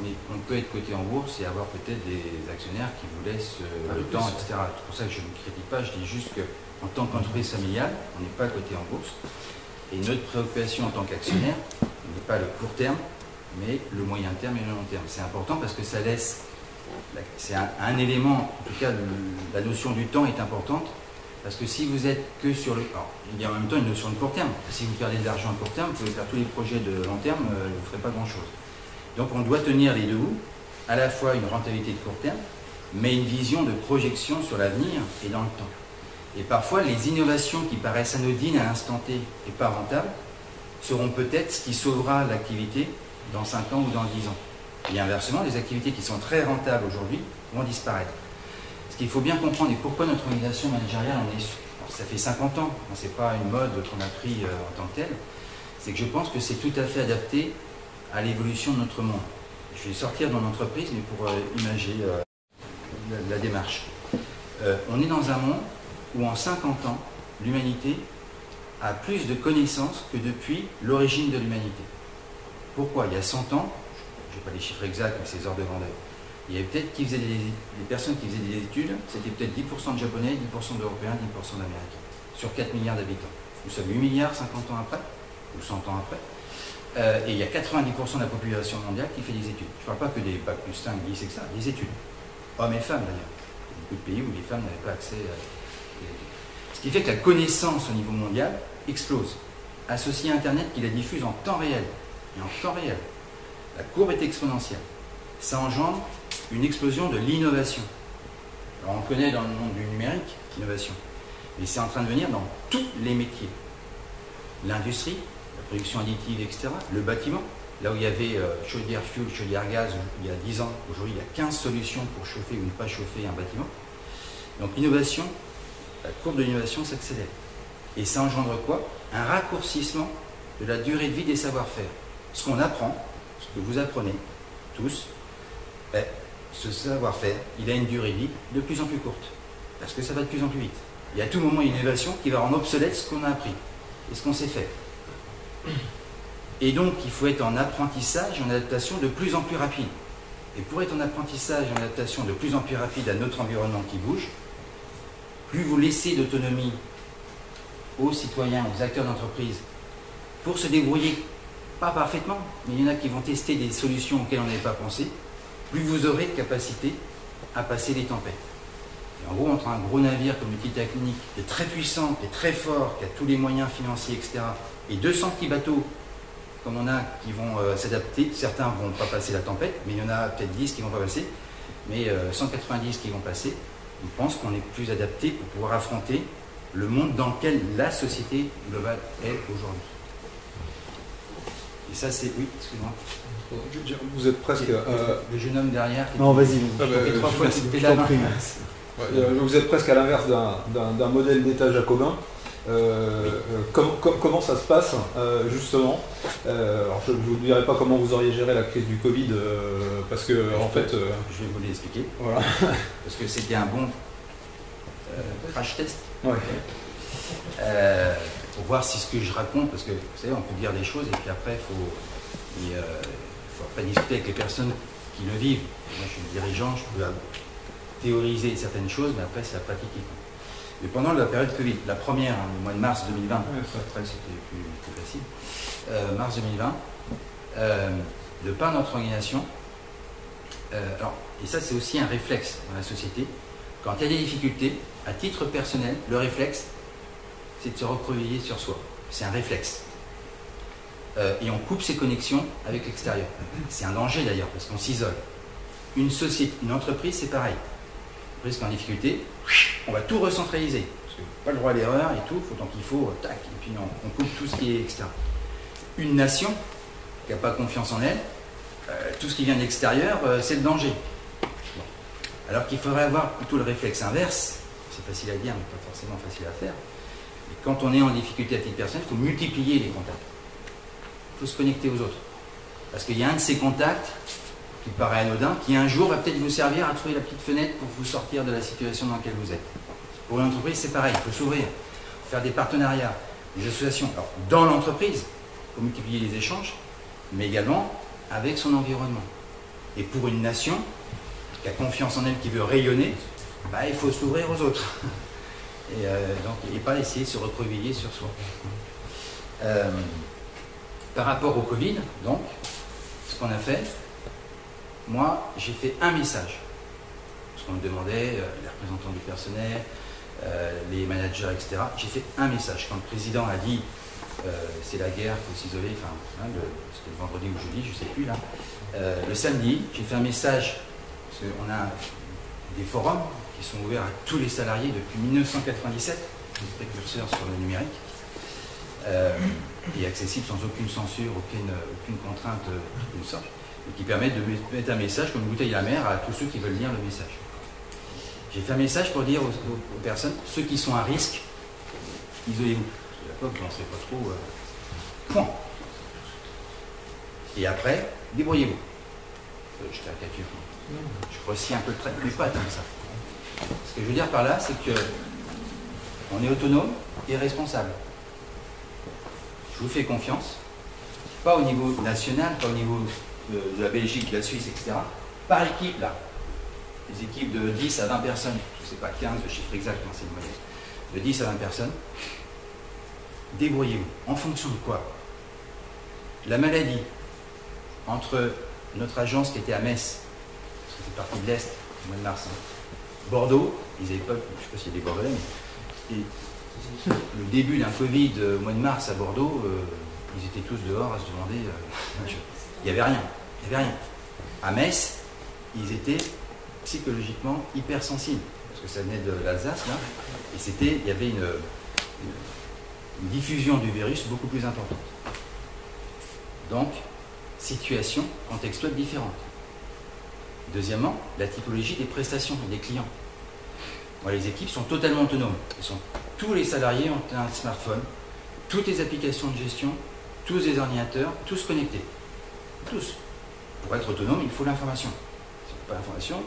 Mais on peut être coté en bourse et avoir peut-être des actionnaires qui vous laissent le temps, etc. C'est pour ça que je ne critique pas, je dis juste qu'en tant qu'entreprise familiale, on n'est pas coté en bourse. Et notre préoccupation en tant qu'actionnaire n'est pas le court terme, mais le moyen terme et le long terme. C'est important parce que ça laisse, c'est un élément, en tout cas la notion du temps est importante, parce que si vous êtes que sur le... Alors, il y a en même temps une notion de court terme. Si vous perdez de l'argent à court terme, vous pouvez faire tous les projets de long terme, vous ne ferez pas grand-chose. Donc on doit tenir les deux bouts, à la fois une rentabilité de court terme, mais une vision de projection sur l'avenir et dans le temps. Et parfois, les innovations qui paraissent anodines à l'instant T et pas rentables seront peut-être ce qui sauvera l'activité dans 5 ans ou dans 10 ans. Et inversement, les activités qui sont très rentables aujourd'hui vont disparaître. Ce qu'il faut bien comprendre, et pourquoi notre organisation managériale en est... Alors, ça fait 50 ans, ce n'est pas une mode qu'on a pris en tant que telle, c'est que je pense que c'est tout à fait adapté à l'évolution de notre monde. Je vais sortir de mon entreprise, mais pour imager la démarche. On est dans un monde où en 50 ans, l'humanité a plus de connaissances que depuis l'origine de l'humanité. Pourquoi? Il y a 100 ans, je n'ai pas les chiffres exacts, mais c'est les ordres de grandeur, il y avait peut-être des personnes qui faisaient des études, c'était peut-être 10% de Japonais, 10% d'Européens, 10% d'Américains, sur 4 milliards d'habitants. Nous sommes 8 milliards 50 ans après, ou 100 ans après. Et il y a 90% de la population mondiale qui fait des études. Je ne parle pas que des bac plus 5, 10, etc. Des études. Hommes et femmes d'ailleurs. Il y a beaucoup de pays où les femmes n'avaient pas accès à des études. Ce qui fait que la connaissance au niveau mondial explose. Associé à Internet qui la diffuse en temps réel. Et en temps réel. La courbe est exponentielle. Ça engendre une explosion de l'innovation. Alors on connaît dans le monde du numérique l'innovation. Mais c'est en train de venir dans tous les métiers. L'industrie, la production additive, etc. Le bâtiment, là où il y avait chaudière fuel, chaudière gaz, il y a 10 ans, aujourd'hui il y a 15 solutions pour chauffer ou ne pas chauffer un bâtiment. Donc l'innovation, la courbe de l'innovation s'accélère. Et ça engendre quoi? Un raccourcissement de la durée de vie des savoir-faire. Ce qu'on apprend, ce que vous apprenez tous, ce savoir-faire, il a une durée de vie de plus en plus courte. Parce que ça va de plus en plus vite. Il y a à tout moment une innovation qui va rendre obsolète ce qu'on a appris et ce qu'on sait faire. Et donc, il faut être en apprentissage, en adaptation de plus en plus rapide. Et pour être en apprentissage, en adaptation de plus en plus rapide à notre environnement qui bouge, plus vous laissez d'autonomie aux citoyens, aux acteurs d'entreprise, pour se débrouiller, pas parfaitement, mais il y en a qui vont tester des solutions auxquelles on n'avait pas pensé, plus vous aurez de capacité à passer les tempêtes. Et en gros, entre un gros navire comme le Titanic, qui est très puissant, qui est très fort, qui a tous les moyens financiers, etc., et 200 petits bateaux, comme on a, qui vont s'adapter, certains ne vont pas passer la tempête, mais il y en a peut-être 10 qui ne vont pas passer, mais 190 qui vont passer, je pense qu'on est plus adapté pour pouvoir affronter le monde dans lequel la société globale est aujourd'hui. Et ça, c'est... Oui, excuse-moi. Vous êtes presque... Le jeune homme derrière... Non, vas-y. Trois fois, c'était la main. Vous êtes presque à l'inverse d'un modèle d'État jacobin. Comment ça se passe, justement? Alors, je ne vous dirai pas comment vous auriez géré la crise du Covid, parce que, en fait... Je vais vous l'expliquer. Voilà. Parce que c'était un bon crash test. Ouais. Pour voir si ce que je raconte, parce que, vous savez, on peut dire des choses, et puis après, il faut après discuter avec les personnes qui le vivent. Moi, je suis dirigeant, je peux théoriser certaines choses, mais après, c'est la pratique qui compte. Mais pendant la période Covid, la première, le mois de mars 2020, après c'était plus facile, mars 2020, de par notre organisation, et ça c'est aussi un réflexe dans la société, quand il y a des difficultés, à titre personnel, le réflexe, c'est de se recroqueviller sur soi. C'est un réflexe. Et on coupe ses connexions avec l'extérieur. C'est un danger d'ailleurs, parce qu'on s'isole. Une société, une entreprise, c'est pareil. Une entreprise qui est en difficulté, on va tout recentraliser. Parce que pas le droit à l'erreur et tout, donc il faut, tac, et puis on coupe tout ce qui est extérieur. Une nation qui n'a pas confiance en elle, tout ce qui vient de l'extérieur, c'est le danger. Bon. Alors qu'il faudrait avoir plutôt le réflexe inverse, c'est facile à dire, mais pas forcément facile à faire. Et quand on est en difficulté à titre personnel, il faut multiplier les contacts. Il faut se connecter aux autres. Parce qu'il y a un de ces contacts qui paraît anodin, qui un jour va peut-être vous servir à trouver la petite fenêtre pour vous sortir de la situation dans laquelle vous êtes. Pour une entreprise, c'est pareil, il faut s'ouvrir, faire des partenariats, des associations. Alors, dans l'entreprise, il faut multiplier les échanges, mais également avec son environnement. Et pour une nation qui a confiance en elle, qui veut rayonner, bah, il faut s'ouvrir aux autres. Et pas essayer de se recroqueviller sur soi. Par rapport au Covid, donc, ce qu'on a fait, moi, j'ai fait un message. Parce qu'on me demandait, les représentants du personnel, les managers, etc. J'ai fait un message. Quand le président a dit c'est la guerre, il faut s'isoler, enfin, c'était le vendredi ou jeudi, je ne sais plus là. Le samedi, j'ai fait un message, parce qu'on a des forums qui sont ouverts à tous les salariés depuis 1997, des précurseurs sur le numérique, et accessible sans aucune censure, aucune contrainte d'une sorte, et qui permettent de mettre un message comme une bouteille à la mer à tous ceux qui veulent lire le message. J'ai fait un message pour dire aux personnes, ceux qui sont à risque, isolez-vous. Vous n'en savez pas trop. Point. Et après, débrouillez-vous. Je caricature. Je ressie un peu le trait, mais pas tant que ça. Ce que je veux dire par là, c'est que on est autonome et responsable. Je vous fais confiance, pas au niveau national, pas au niveau de la Belgique, de la Suisse, etc. Par équipe, là. Des équipes de 10 à 20 personnes, je ne sais pas 15, le chiffre exact, c'est une moyenne, de 10 à 20 personnes, débrouillez-vous. En fonction de quoi? la maladie entre notre agence qui était à Metz, parce que c'est parti de l'Est, au mois de mars, Bordeaux, ils n'avaient pas, je ne sais pas s'il y a des Bordelais, mais le début d'un Covid au mois de mars à Bordeaux, ils étaient tous dehors à se demander, il n'y avait rien, il n'y avait rien. À Metz, ils étaient psychologiquement hypersensibles, parce que ça venait de l'Alsace, là, et il y avait une diffusion du virus beaucoup plus importante. Donc, situation contextuelle différente. Deuxièmement, la typologie des prestations et des clients. Bon, les équipes sont totalement autonomes. Tous les salariés ont un smartphone, toutes les applications de gestion, tous les ordinateurs, tous connectés. Tous. Pour être autonome, il faut l'information. Si on n'a pas l'information,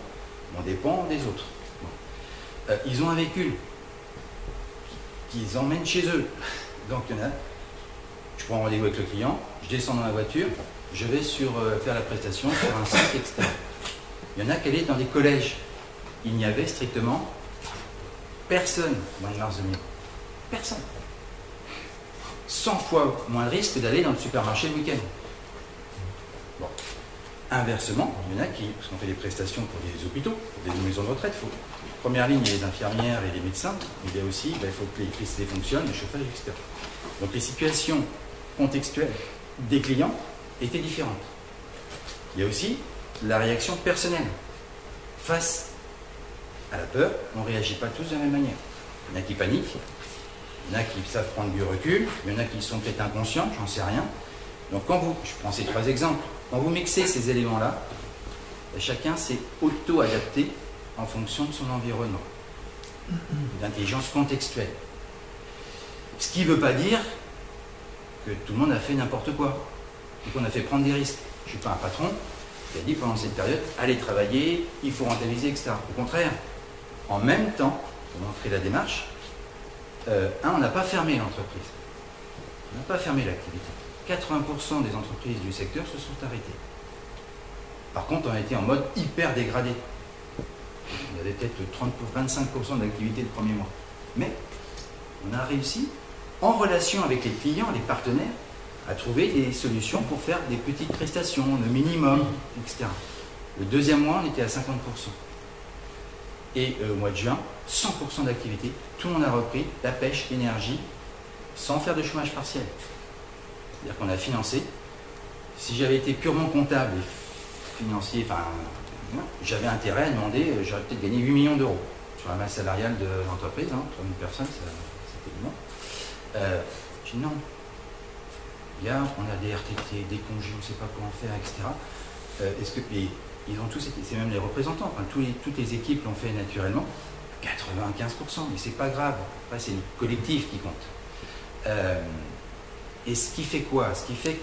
on dépend des autres. Bon. Ils ont un véhicule qu'ils emmènent chez eux. Donc il y en a, je prends rendez-vous avec le client, je descends dans la voiture, je vais faire la prestation sur un site, etc. Il y en a qui allaient dans des collèges. Il n'y avait strictement personne au mois de mars 2000. Personne. 100 fois moins de risque d'aller dans le supermarché le week-end. Bon. Inversement, il y en a qui, parce qu'on fait des prestations pour des hôpitaux, pour des maisons de retraite, première ligne, il y a les infirmières et les médecins, mais il y a aussi, il faut que l'électricité fonctionne, le chauffage, etc. Donc les situations contextuelles des clients étaient différentes. Il y a aussi la réaction personnelle. Face à la peur, on ne réagit pas tous de la même manière. Il y en a qui paniquent, il y en a qui savent prendre du recul, il y en a qui sont peut-être inconscients, j'en sais rien. Donc je prends ces 3 exemples, quand vous mixez ces éléments-là, chacun s'est auto-adapté en fonction de son environnement, d'intelligence contextuelle. Ce qui ne veut pas dire que tout le monde a fait n'importe quoi, et qu'on a fait prendre des risques. Je ne suis pas un patron qui a dit pendant cette période, allez travailler, il faut rentabiliser, etc. Au contraire, en même temps, pour montrer la démarche, on n'a pas fermé l'entreprise. On n'a pas fermé l'activité. 80% des entreprises du secteur se sont arrêtées. Par contre, on a été en mode hyper dégradé. On avait peut-être 25% d'activité le premier mois. Mais on a réussi, en relation avec les clients, les partenaires, à trouver des solutions pour faire des petites prestations, le minimum, etc. Le deuxième mois, on était à 50%. Et au mois de juin, 100% d'activité, tout le monde a repris, la pêche, l'énergie, sans faire de chômage partiel. C'est-à-dire qu'on a financé. Si j'avais été purement comptable et financier, j'avais intérêt à demander, j'aurais peut-être gagné 8 millions d'euros sur la masse salariale de l'entreprise, 3000 personnes, c'était énorme. Je dis non. On a des RTT, des congés, on ne sait pas comment faire, etc. Ils ont tous été, c'est même les représentants, toutes les équipes l'ont fait naturellement, 95%, mais c'est pas grave. Après, c'est le collectif qui compte. Et ce qui fait quoi? Ce qui fait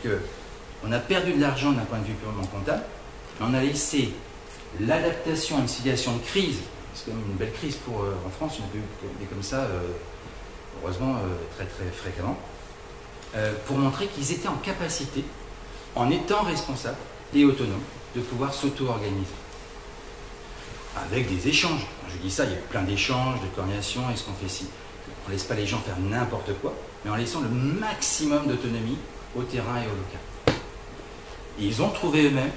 qu'on a perdu de l'argent d'un point de vue purement comptable, mais on a laissé l'adaptation à une situation de crise, c'est quand même une belle crise en France, on a eu des comme ça, heureusement, très très fréquemment, pour montrer qu'ils étaient en capacité, en étant responsables et autonomes, de pouvoir s'auto-organiser. Avec des échanges. Quand je dis ça, il y a plein d'échanges, de coordination, est-ce qu'on fait ci? On ne laisse pas les gens faire n'importe quoi, mais en laissant le maximum d'autonomie au terrain et au local. Et ils ont trouvé eux-mêmes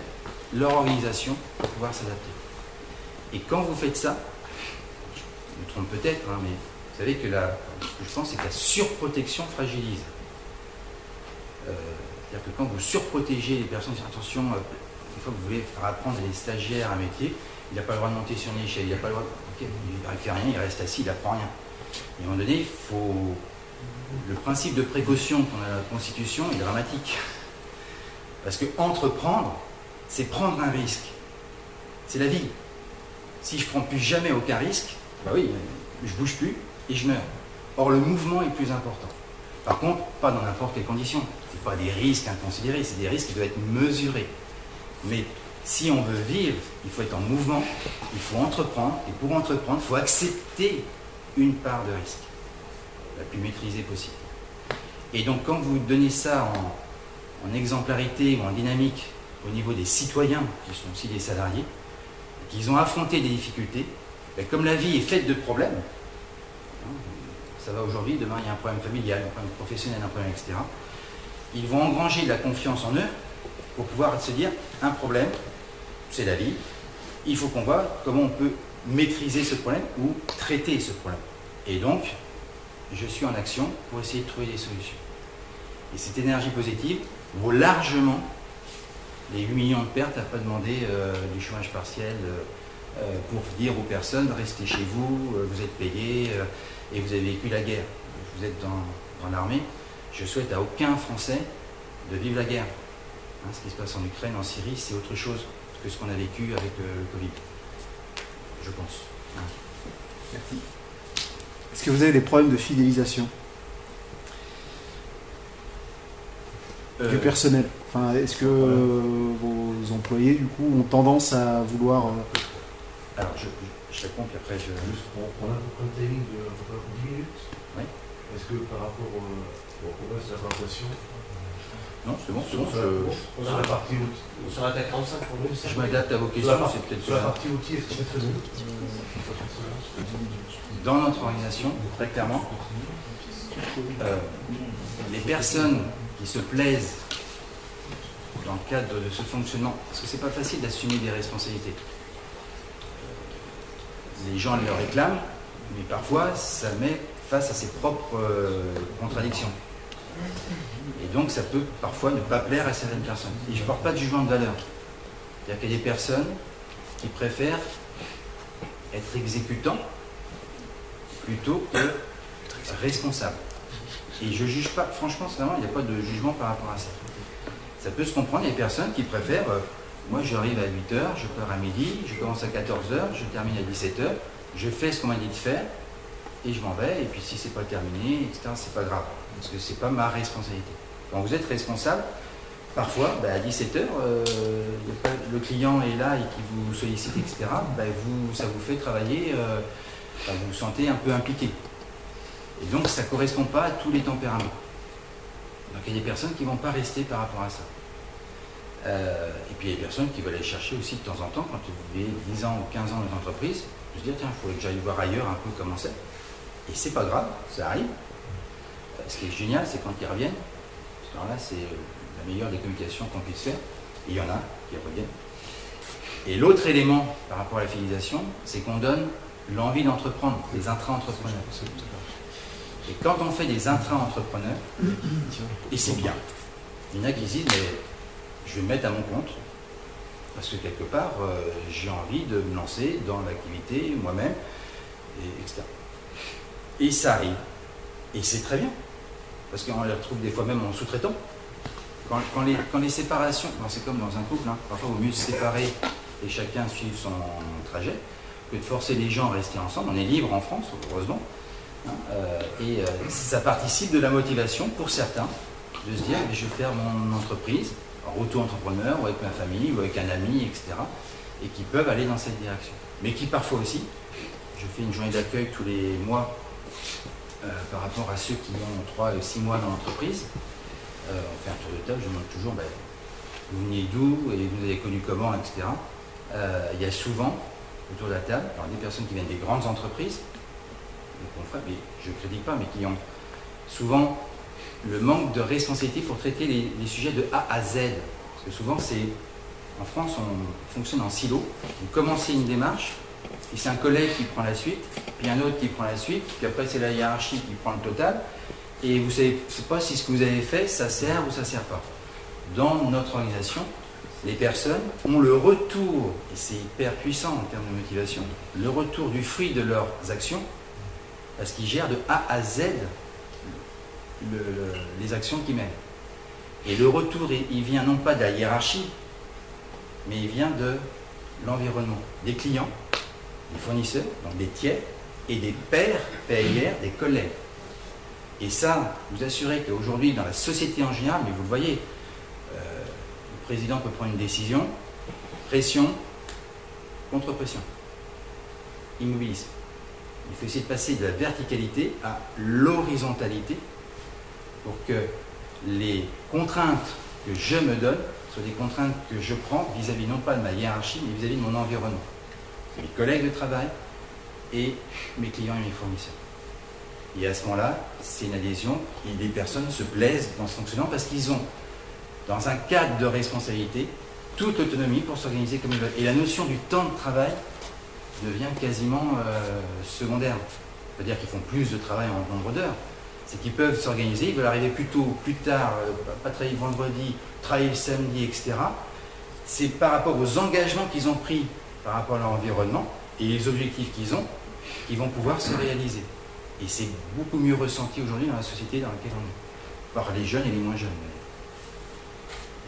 leur organisation pour pouvoir s'adapter. Et quand vous faites ça, je me trompe peut-être, mais vous savez que ce que je pense, c'est que la surprotection fragilise. C'est-à-dire que quand vous surprotégez les personnes, attention, une fois que vous voulez faire apprendre les stagiaires un métier, il n'a pas le droit de monter sur une échelle, il n'a pas le droit il ne fait rien, il reste assis, il n'apprend rien. Et à un moment donné, le principe de précaution qu'on a dans la Constitution est dramatique. Parce que entreprendre, c'est prendre un risque. C'est la vie. Si je ne prends plus jamais aucun risque, je ne bouge plus et je meurs. Or, le mouvement est plus important. Par contre, pas dans n'importe quelle condition. Ce n'est pas des risques inconsidérés, c'est des risques qui doivent être mesurés. Mais si on veut vivre, il faut être en mouvement, il faut entreprendre, et pour entreprendre, il faut accepter une part de risque, la plus maîtrisée possible. Et donc, quand vous donnez ça en exemplarité ou en dynamique au niveau des citoyens, qui sont aussi des salariés, qu'ils ont affronté des difficultés, comme la vie est faite de problèmes, ça va aujourd'hui, demain il y a un problème familial, un problème professionnel, un problème, etc. ils vont engranger de la confiance en eux pour pouvoir se dire, un problème, c'est la vie, il faut qu'on voit comment on peut maîtriser ce problème ou traiter ce problème. Et donc, je suis en action pour essayer de trouver des solutions. Et cette énergie positive vaut largement les 8 millions de pertes à ne pas demander du chômage partiel pour dire aux personnes, restez chez vous, vous êtes payés et vous avez vécu la guerre. Vous êtes dans l'armée. Je souhaite à aucun Français de vivre la guerre. Hein, ce qui se passe en Ukraine, en Syrie, c'est autre chose que ce qu'on a vécu avec le Covid. Je pense. Hein. Merci. Est-ce que vous avez des problèmes de fidélisation du personnel? Enfin, est-ce que vos employés, du coup, ont tendance à vouloir... Alors, je réponds, puis après je... Juste, on a un timing de 10 minutes. Oui. Est-ce que par rapport au reste de la présentation... Non, c'est bon, Sur la partie outils. On s'arrête à 45 pour nous. Je m'adapte à vos questions, c'est peut-être... Sur la partie outils, est-ce que c'est très Dans notre organisation, très clairement, les personnes qui se plaisent dans le cadre de ce fonctionnement, parce que c'est pas facile d'assumer des responsabilités. Les gens le réclament, mais parfois ça met face à ses propres contradictions. Et donc ça peut parfois ne pas plaire à certaines personnes. Et je ne porte pas de jugement de valeur. C'est-à-dire qu'il y a des personnes qui préfèrent être exécutants plutôt que responsables. Et je ne juge pas, franchement, il n'y a pas de jugement par rapport à ça. Ça peut se comprendre, il y a des personnes qui préfèrent, moi j'arrive à 8h, je pars à midi, je commence à 14h, je termine à 17h, je fais ce qu'on m'a dit de faire, et je m'en vais, et puis si c'est pas terminé, etc., c'est pas grave, parce que c'est pas ma responsabilité. Quand vous êtes responsable, parfois, à 17h, le client est là et qui vous sollicite, etc., ça vous fait travailler, vous vous sentez un peu impliqué. Et donc ça ne correspond pas à tous les tempéraments. Donc il y a des personnes qui ne vont pas rester par rapport à ça. Et puis il y a des personnes qui veulent aller chercher aussi de temps en temps, quand vous avez 10 ans ou 15 ans dans l'entreprise, de se dire tiens, il faudrait que j'aille voir ailleurs un peu comment c'est. Et c'est pas grave, ça arrive. Ce qui est génial, c'est quand ils reviennent, parce que là c'est la meilleure des communications qu'on puisse faire, et il y en a qui reviennent. Et l'autre élément par rapport à la fidélisation, c'est qu'on donne l'envie d'entreprendre, des intra-entrepreneurs. Et quand on fait des intra-entrepreneurs, et c'est bien, il y en a qui disent mais je vais me mettre à mon compte, parce que quelque part, j'ai envie de me lancer dans l'activité moi-même, etc. Et ça arrive. Et c'est très bien. Parce qu'on les retrouve des fois même en sous-traitant. Quand les séparations, c'est comme dans un couple, hein, parfois il vaut mieux se séparer et chacun suivre son trajet, que de forcer les gens à rester ensemble. On est libre en France, heureusement. Hein, ça participe de la motivation pour certains de se dire je vais faire mon entreprise en auto-entrepreneur ou avec ma famille ou avec un ami, etc. Et qui peuvent aller dans cette direction. Mais qui parfois aussi, je fais une journée d'accueil tous les mois par rapport à ceux qui ont 3 ou 6 mois dans l'entreprise. On fait un tour de table, je demande toujours vous venez d'où et vous avez connu comment, etc. Il y a souvent autour de la table des personnes qui viennent des grandes entreprises, des confrères, mais je ne critique pas, mais qui ont souvent le manque de responsabilité pour traiter les sujets de A à Z. Parce que souvent, en France, on fonctionne en silo. Vous commencez une démarche, et c'est un collègue qui prend la suite, puis un autre qui prend la suite, puis après c'est la hiérarchie qui prend le total, et vous ne savez pas si ce que vous avez fait, ça sert ou ça ne sert pas. Dans notre organisation, les personnes ont le retour, et c'est hyper puissant en termes de motivation, le retour du fruit de leurs actions, parce qu'ils gèrent de A à Z les actions qu'ils mènent. Et le retour, il vient non pas de la hiérarchie, mais il vient de l'environnement, des clients, des fournisseurs, donc des tiers, et des pairs, PAIR, des collègues. Et ça, vous assurez qu'aujourd'hui, dans la société en général, mais vous le voyez, le président peut prendre une décision, pression, contre-pression, immobilisme. Il faut essayer de passer de la verticalité à l'horizontalité pour que les contraintes que je me donne soient des contraintes que je prends vis-à-vis non pas de ma hiérarchie, mais vis-à-vis de mon environnement. Mes collègues de travail et mes clients et mes fournisseurs. Et à ce moment-là, c'est une adhésion et les personnes se plaisent dans ce fonctionnement parce qu'ils ont, dans un cadre de responsabilité, toute l'autonomie pour s'organiser comme ils veulent. Et la notion du temps de travail devient quasiment secondaire. C'est-à-dire qu'ils font plus de travail en nombre d'heures. C'est qu'ils peuvent s'organiser, ils veulent arriver plus tôt, plus tard, pas travailler le vendredi, travailler le samedi, etc. C'est par rapport aux engagements qu'ils ont pris par rapport à leur environnement et les objectifs qu'ils ont, qui vont pouvoir se réaliser. Et c'est beaucoup mieux ressenti aujourd'hui dans la société dans laquelle on est, par les jeunes et les moins jeunes.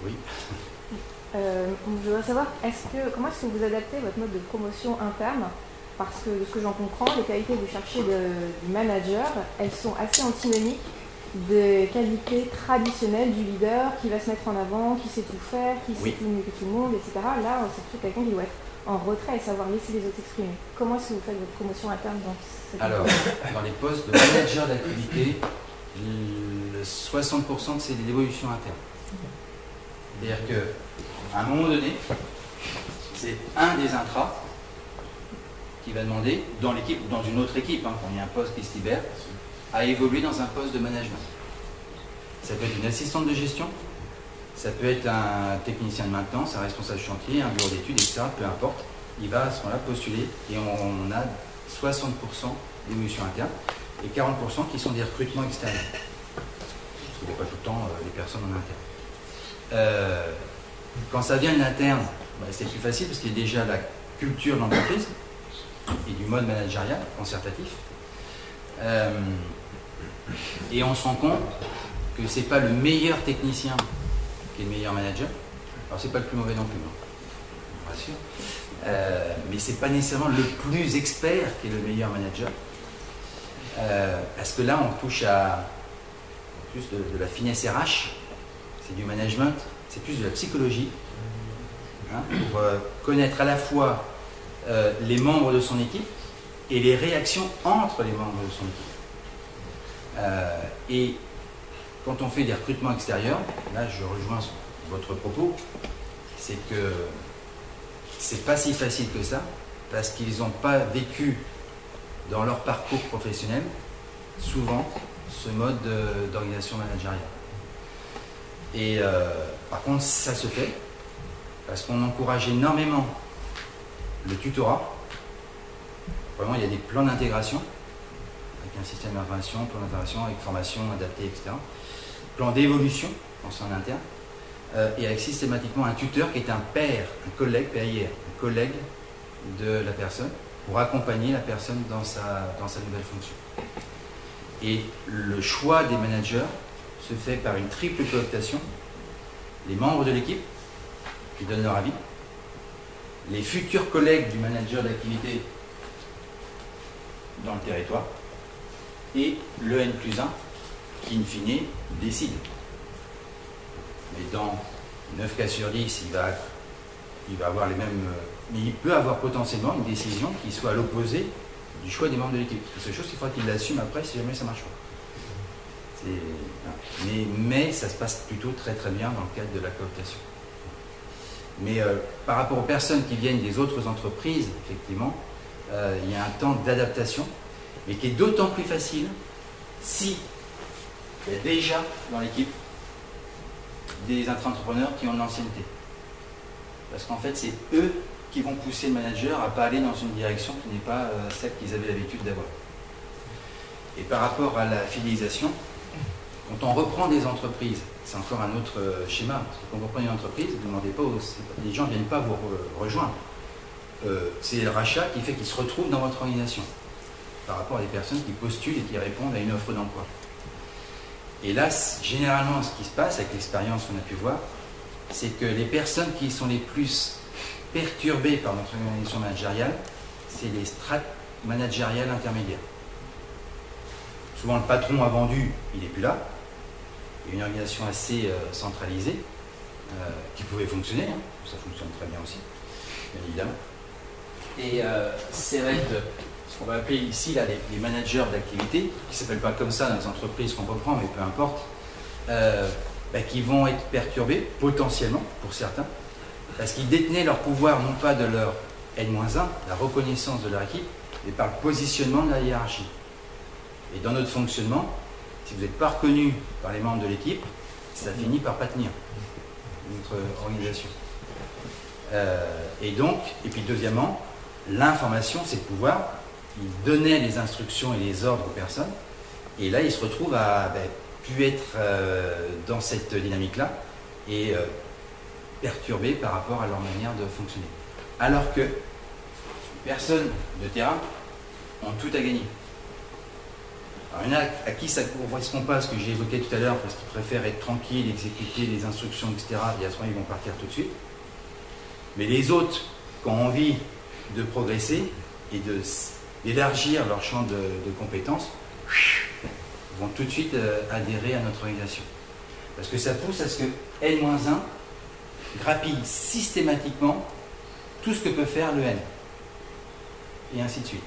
Oui. Je voudrais savoir, comment est-ce que vous adaptez votre mode de promotion interne? Parce que de ce que j'en comprends, les qualités que vous cherchez du manager, elles sont assez antinomiques des qualités traditionnelles du leader qui va se mettre en avant, qui sait tout faire, qui sait tout mieux que tout le monde, etc. Là, c'est plutôt quelqu'un qui doit être en retrait et savoir laisser les autres s'exprimer. Comment est-ce que vous faites votre promotion interne dans cette Alors, dans les postes de manager d'activité, 60% c'est de l'évolution interne. C'est-à-dire qu'à un moment donné, c'est un des intras qui va demander, dans l'équipe ou dans une autre équipe, quand il y a un poste qui se libère, à évoluer dans un poste de management. Ça peut être une assistante de gestion, ça peut être un technicien de maintenance, un responsable de chantier, un bureau d'études, etc. Peu importe. Il va à ce moment-là postuler et on a 60% d'évolution interne et 40% qui sont des recrutements externes. Parce qu'il n'y a pas tout le temps les personnes en interne. Quand ça vient de l'interne, c'est plus facile parce qu'il y a déjà la culture de l'entreprise et du mode managérial, concertatif. Et on se rend compte que ce n'est pas le meilleur technicien qui est le meilleur manager. Alors c'est pas le plus mauvais non plus, on rassure. Mais c'est pas nécessairement le plus expert qui est le meilleur manager. Parce que là on touche à plus de la finesse RH, c'est du management, c'est plus de la psychologie, pour connaître à la fois les membres de son équipe et les réactions entre les membres de son équipe. Et quand on fait des recrutements extérieurs, là je rejoins votre propos, c'est que c'est pas si facile que ça, parce qu'ils n'ont pas vécu dans leur parcours professionnel souvent ce mode d'organisation managériale. Et par contre ça se fait, parce qu'on encourage énormément le tutorat. Vraiment il y a des plans d'intégration, avec un système d'information, plan d'intégration avec formation adaptée, etc. Plan d'évolution, en interne, et avec systématiquement un tuteur qui est un pair, un collègue, PAIR, un collègue de la personne, pour accompagner la personne dans sa nouvelle fonction. Et le choix des managers se fait par une triple cooptation. Les membres de l'équipe qui donnent leur avis, les futurs collègues du manager d'activité dans le territoire, et le N+1 qui, in fine, décide. Mais dans 9 cas sur 10, il va avoir les mêmes... mais il peut avoir potentiellement une décision qui soit à l'opposé du choix des membres de l'équipe. C'est quelque chose qu'il faudra qu'il l'assume après si jamais ça ne marche pas. Mais ça se passe plutôt très très bien dans le cadre de la cooptation. Mais par rapport aux personnes qui viennent des autres entreprises, effectivement, il y a un temps d'adaptation, mais qui est d'autant plus facile si il y a déjà dans l'équipe des intra-entrepreneurs qui ont de l'ancienneté. Parce qu'en fait, c'est eux qui vont pousser le manager à ne pas aller dans une direction qui n'est pas celle qu'ils avaient l'habitude d'avoir. Et par rapport à la fidélisation, quand on reprend des entreprises, c'est encore un autre schéma, parce que quand vous reprenez une entreprise, vous ne demandez pas, les gens ne viennent pas vous rejoindre. C'est le rachat qui fait qu'ils se retrouvent dans votre organisation, par rapport à des personnes qui postulent et qui répondent à une offre d'emploi. Et là, généralement, ce qui se passe avec l'expérience qu'on a pu voir, c'est que les personnes qui sont les plus perturbées par notre organisation managériale, c'est les strates managériales intermédiaires. Souvent, le patron a vendu, il n'est plus là. Il y a une organisation assez centralisée qui pouvait fonctionner, ça fonctionne très bien aussi, bien évidemment. Et c'est vrai que ce qu'on va appeler ici là, les managers d'activité, qui ne s'appellent pas comme ça dans les entreprises qu'on reprend, mais peu importe, qui vont être perturbés potentiellement pour certains, parce qu'ils détenaient leur pouvoir non pas de leur N-1, la reconnaissance de leur équipe, mais par le positionnement de la hiérarchie. Et dans notre fonctionnement, si vous n'êtes pas reconnu par les membres de l'équipe, ça finit par pas tenir notre organisation. Et puis deuxièmement, l'information, c'est de pouvoir, il donnait les instructions et les ordres aux personnes, et là, ils se retrouvent à plus être dans cette dynamique-là et perturbés par rapport à leur manière de fonctionner. Alors que les personnes de terrain ont tout à gagner. Alors, il y en a à qui ça ne correspond pas, ce que j'ai évoqué tout à l'heure, parce qu'ils préfèrent être tranquilles, exécuter les instructions, etc. Et à ce moment, ils vont partir tout de suite. Mais les autres qui ont envie de progresser et d'élargir leur champ de compétences vont tout de suite adhérer à notre organisation. Parce que ça pousse à ce que N-1 grappille systématiquement tout ce que peut faire le N. Et ainsi de suite.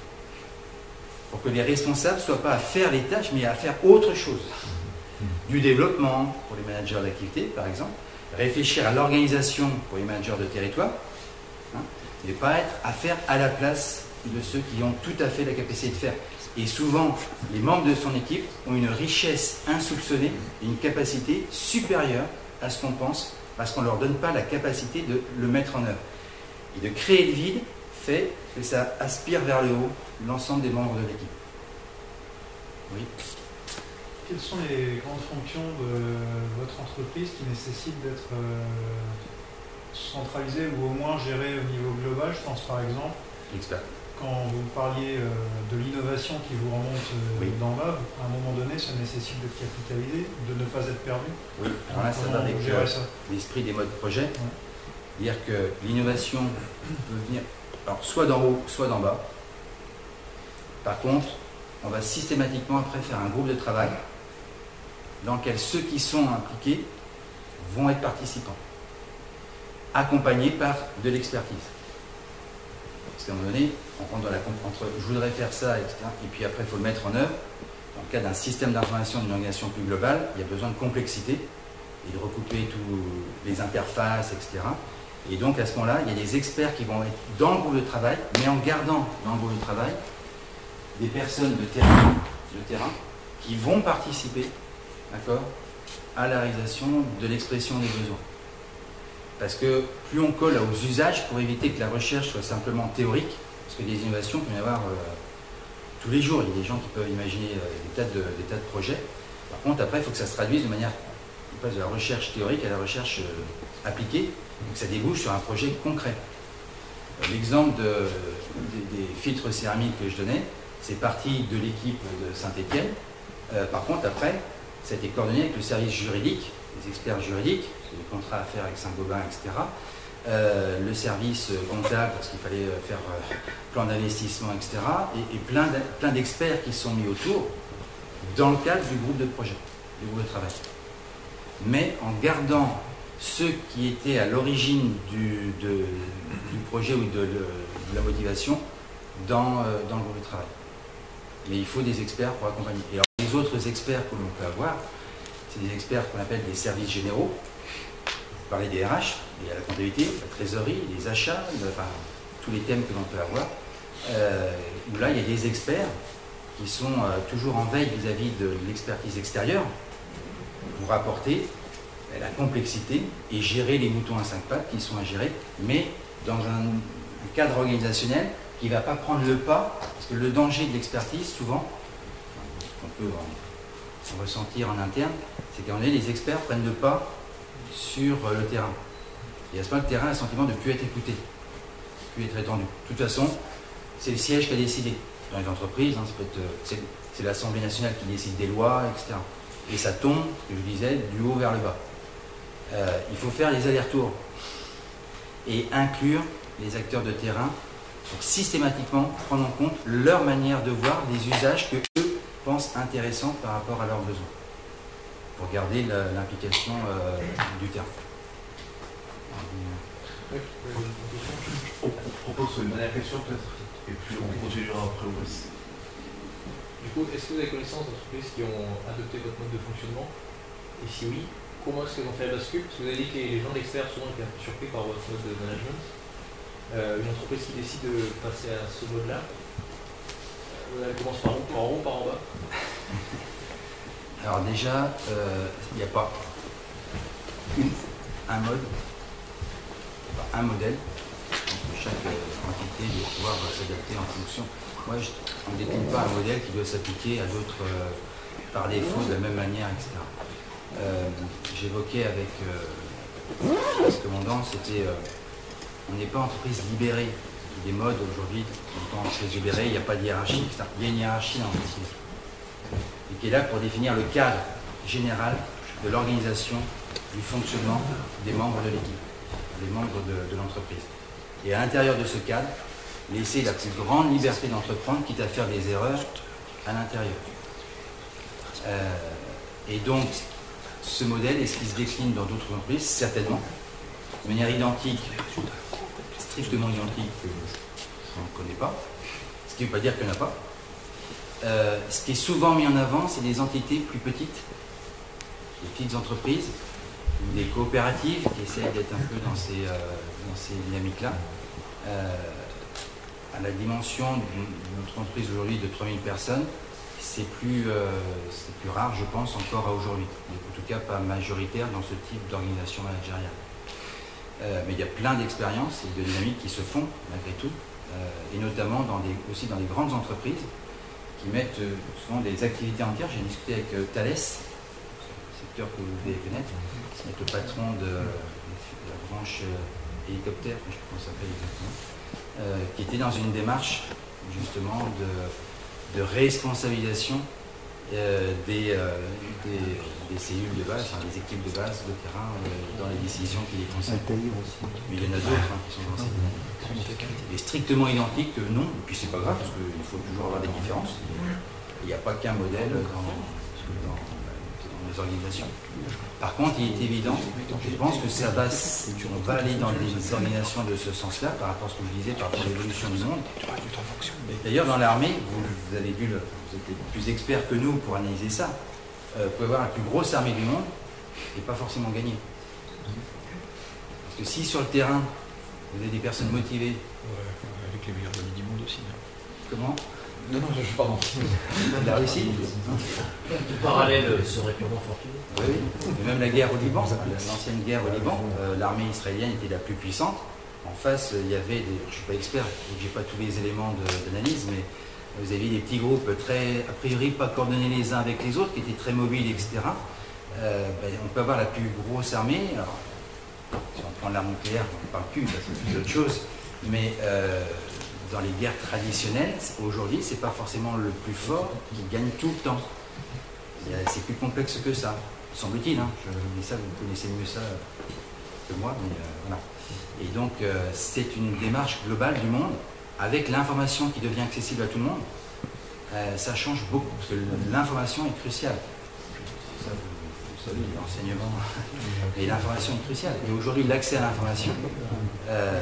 Pour que les responsables ne soient pas à faire les tâches, mais à faire autre chose. Du développement pour les managers d'activité, par exemple, réfléchir à l'organisation pour les managers de territoire, et pas être à faire à la place de ceux qui ont tout à fait la capacité de faire. Et souvent, les membres de son équipe ont une richesse insoupçonnée et une capacité supérieure à ce qu'on pense, parce qu'on ne leur donne pas la capacité de le mettre en œuvre. Et de créer le vide fait que ça aspire vers le haut l'ensemble des membres de l'équipe. Oui. Quelles sont les grandes fonctions de votre entreprise qui nécessitent d'être centralisées ou au moins gérées au niveau global? Je pense par exemple, quand vous parliez de l'innovation qui vous remonte d'en bas, à un moment donné, ça nécessite d'être capitalisé, de ne pas être perdu. Oui, alors là, ça va avec l'esprit des modes projet. Ouais. Dire que l'innovation peut venir alors, soit d'en haut, soit d'en bas. Par contre, on va systématiquement après faire un groupe de travail dans lequel ceux qui sont impliqués vont être participants, accompagnés par de l'expertise. Parce qu'à un moment donné, on rentre dans la entre je voudrais faire ça, etc. Et puis après, il faut le mettre en œuvre. Dans le cas d'un système d'information d'une organisation plus globale, il y a besoin de complexité et de recouper tous les interfaces, etc. Et donc à ce moment-là, il y a des experts qui vont être dans le groupe de travail, mais en gardant dans le groupe de travail des personnes de terrain qui vont participer, d'accord, à la réalisation de l'expression des besoins. Parce que plus on colle aux usages pour éviter que la recherche soit simplement théorique, parce que des innovations, il peut y en avoir tous les jours. Il y a des gens qui peuvent imaginer des tas de projets. Par contre, après, il faut que ça se traduise de manière, on passe de la recherche théorique à la recherche appliquée, donc ça débouche sur un projet concret. L'exemple des filtres céramiques que je donnais, c'est parti de l'équipe de Saint-Étienne. Par contre, après, ça a été coordonné avec le service juridique, les experts juridiques, les contrats à faire avec Saint-Gobain, etc. Le service comptable, parce qu'il fallait faire plan d'investissement, etc. Et plein d'experts qui se sont mis autour dans le cadre du groupe de projet, du groupe de travail. Mais en gardant ceux qui étaient à l'origine du projet ou de la motivation dans le groupe de travail. Mais il faut des experts pour accompagner. Et alors, les autres experts que l'on peut avoir, c'est des experts qu'on appelle des services généraux. Vous parlez des RH, il y a la comptabilité, la trésorerie, les achats, enfin, tous les thèmes que l'on peut avoir. Où là, il y a des experts qui sont toujours en veille vis-à-vis de l'expertise extérieure pour apporter la complexité et gérer les moutons à 5 pattes qui sont à gérer, mais dans un cadre organisationnel qui ne va pas prendre le pas, parce que le danger de l'expertise, souvent, ce qu'on peut en ressentir en interne, c'est qu'à un moment donné, les experts prennent le pas sur le terrain. Et à ce moment, le terrain a le sentiment de ne plus être écouté, de ne plus être étendu. De toute façon, c'est le siège qui a décidé. Dans les entreprises, c'est l'Assemblée nationale qui décide des lois, etc. Et ça tombe, ce que je disais, du haut vers le bas. Il faut faire les allers-retours et inclure les acteurs de terrain pour systématiquement prendre en compte leur manière de voir les usages que eux pensent intéressants par rapport à leurs besoins, pour garder l'implication du terrain. On propose une dernière question peut-être, et puis on continuera après. Du coup, est-ce que vous avez connaissance d'entreprises qui ont adopté votre mode de fonctionnement? Et si oui, comment est-ce qu'elles ont fait la bascule? Parce que vous avez dit que les gens d'extérieur souvent étaient un peu surpris par votre mode de management. Une entreprise qui décide de passer à ce mode-là, elle commence par où? Par en haut, par en bas? Alors déjà, il n'y a pas un mode, un modèle. Chaque entité doit pouvoir s'adapter en fonction. Moi, on ne décline pas un modèle qui doit s'appliquer à d'autres par défaut de la même manière, etc. J'évoquais avec le commandant, c'était on n'est pas entreprise libérée. Des modes aujourd'hui, en entreprise libérée, il n'y a pas de hiérarchie, etc. Il y a une hiérarchie dans l'entreprise et qui est là pour définir le cadre général de l'organisation, du fonctionnement des membres de l'équipe, des membres de l'entreprise. Et à l'intérieur de ce cadre, laisser la plus grande liberté d'entreprendre, quitte à faire des erreurs à l'intérieur. Et donc, ce modèle, est-ce qu'il se décline dans d'autres entreprises? Certainement. De manière identique, strictement identique, on ne connaît pas. Ce qui ne veut pas dire qu'il n'y en a pas. Ce qui est souvent mis en avant, c'est des entités plus petites, des petites entreprises, ou des coopératives qui essayent d'être un peu dans ces dynamiques-là. À la dimension de notre entreprise aujourd'hui de 3000 personnes, c'est plus rare, je pense, encore à aujourd'hui. En tout cas, pas majoritaire dans ce type d'organisation managériale. Mais il y a plein d'expériences et de dynamiques qui se font, malgré tout, et notamment aussi dans des grandes entreprises qui mettent souvent des activités entières. J'ai discuté avec Thales, secteur que vous devez connaître, qui est le patron de la branche hélicoptère, je ne sais pas comment ça s'appelle exactement, qui était dans une démarche justement de responsabilisation des cellules de base, enfin, des équipes de base de terrain dans les décisions qui les concernent. Mais il y en a d'autres qui sont dans ces dynamiques. Il est strictement identique que non, et puis c'est pas grave parce qu'il faut toujours avoir des différences. Il n'y a pas qu'un modèle dans les organisations. Par contre, il est évident, je pense que on va aller dans les organisations de ce sens-là, par rapport à ce que je disais, par rapport à l'évolution du monde. D'ailleurs, dans l'armée, vous avez vu, vous êtes plus experts que nous pour analyser ça. Vous pouvez avoir la plus grosse armée du monde et pas forcément gagner. Parce que si sur le terrain, vous avez des personnes motivées. Avec les meilleurs amis du monde aussi. Comment? Non, pardon. La Russie. Le parallèle serait purement fortuné. Oui, et même la guerre au Liban, l'ancienne guerre au Liban, l'armée israélienne était la plus puissante. En face, il y avait des. Je ne suis pas expert, je n'ai pas tous les éléments d'analyse, mais vous aviez des petits groupes très, a priori, pas coordonnés les uns avec les autres, qui étaient très mobiles, etc. On peut avoir la plus grosse armée. Alors, si on prend l'arme nucléaire, on ne parle plus, parce que c'est autre chose. Mais dans les guerres traditionnelles, aujourd'hui, c'est pas forcément le plus fort qui gagne tout le temps. C'est plus complexe que ça, semble-t-il. Hein. Je dis ça, vous connaissez mieux ça que moi, mais voilà. Et donc, c'est une démarche globale du monde, avec l'information qui devient accessible à tout le monde. Ça change beaucoup, parce que l'information est cruciale. Ça, vous savez, l'enseignement, et l'information est cruciale. Et aujourd'hui, l'accès à l'information,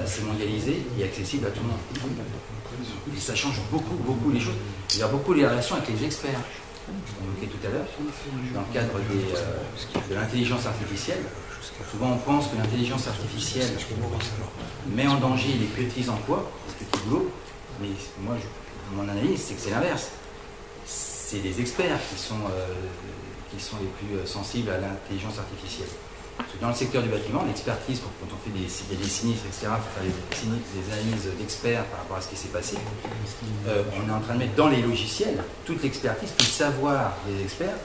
c'est mondialisé et accessible à tout le monde. Et ça change beaucoup les choses. Il y a beaucoup les relations avec les experts. On évoquait tout à l'heure, dans le cadre de l'intelligence artificielle. Souvent on pense que l'intelligence artificielle met en danger les petits emplois, les petits boulots, mais moi, mon analyse, c'est que c'est l'inverse. C'est les experts qui sont les plus sensibles à l'intelligence artificielle. Parce que dans le secteur du bâtiment, l'expertise, quand on fait des sinistres, etc., il faut faire des analyses d'experts par rapport à ce qui s'est passé. On est en train de mettre dans les logiciels toute l'expertise, tout le savoir des experts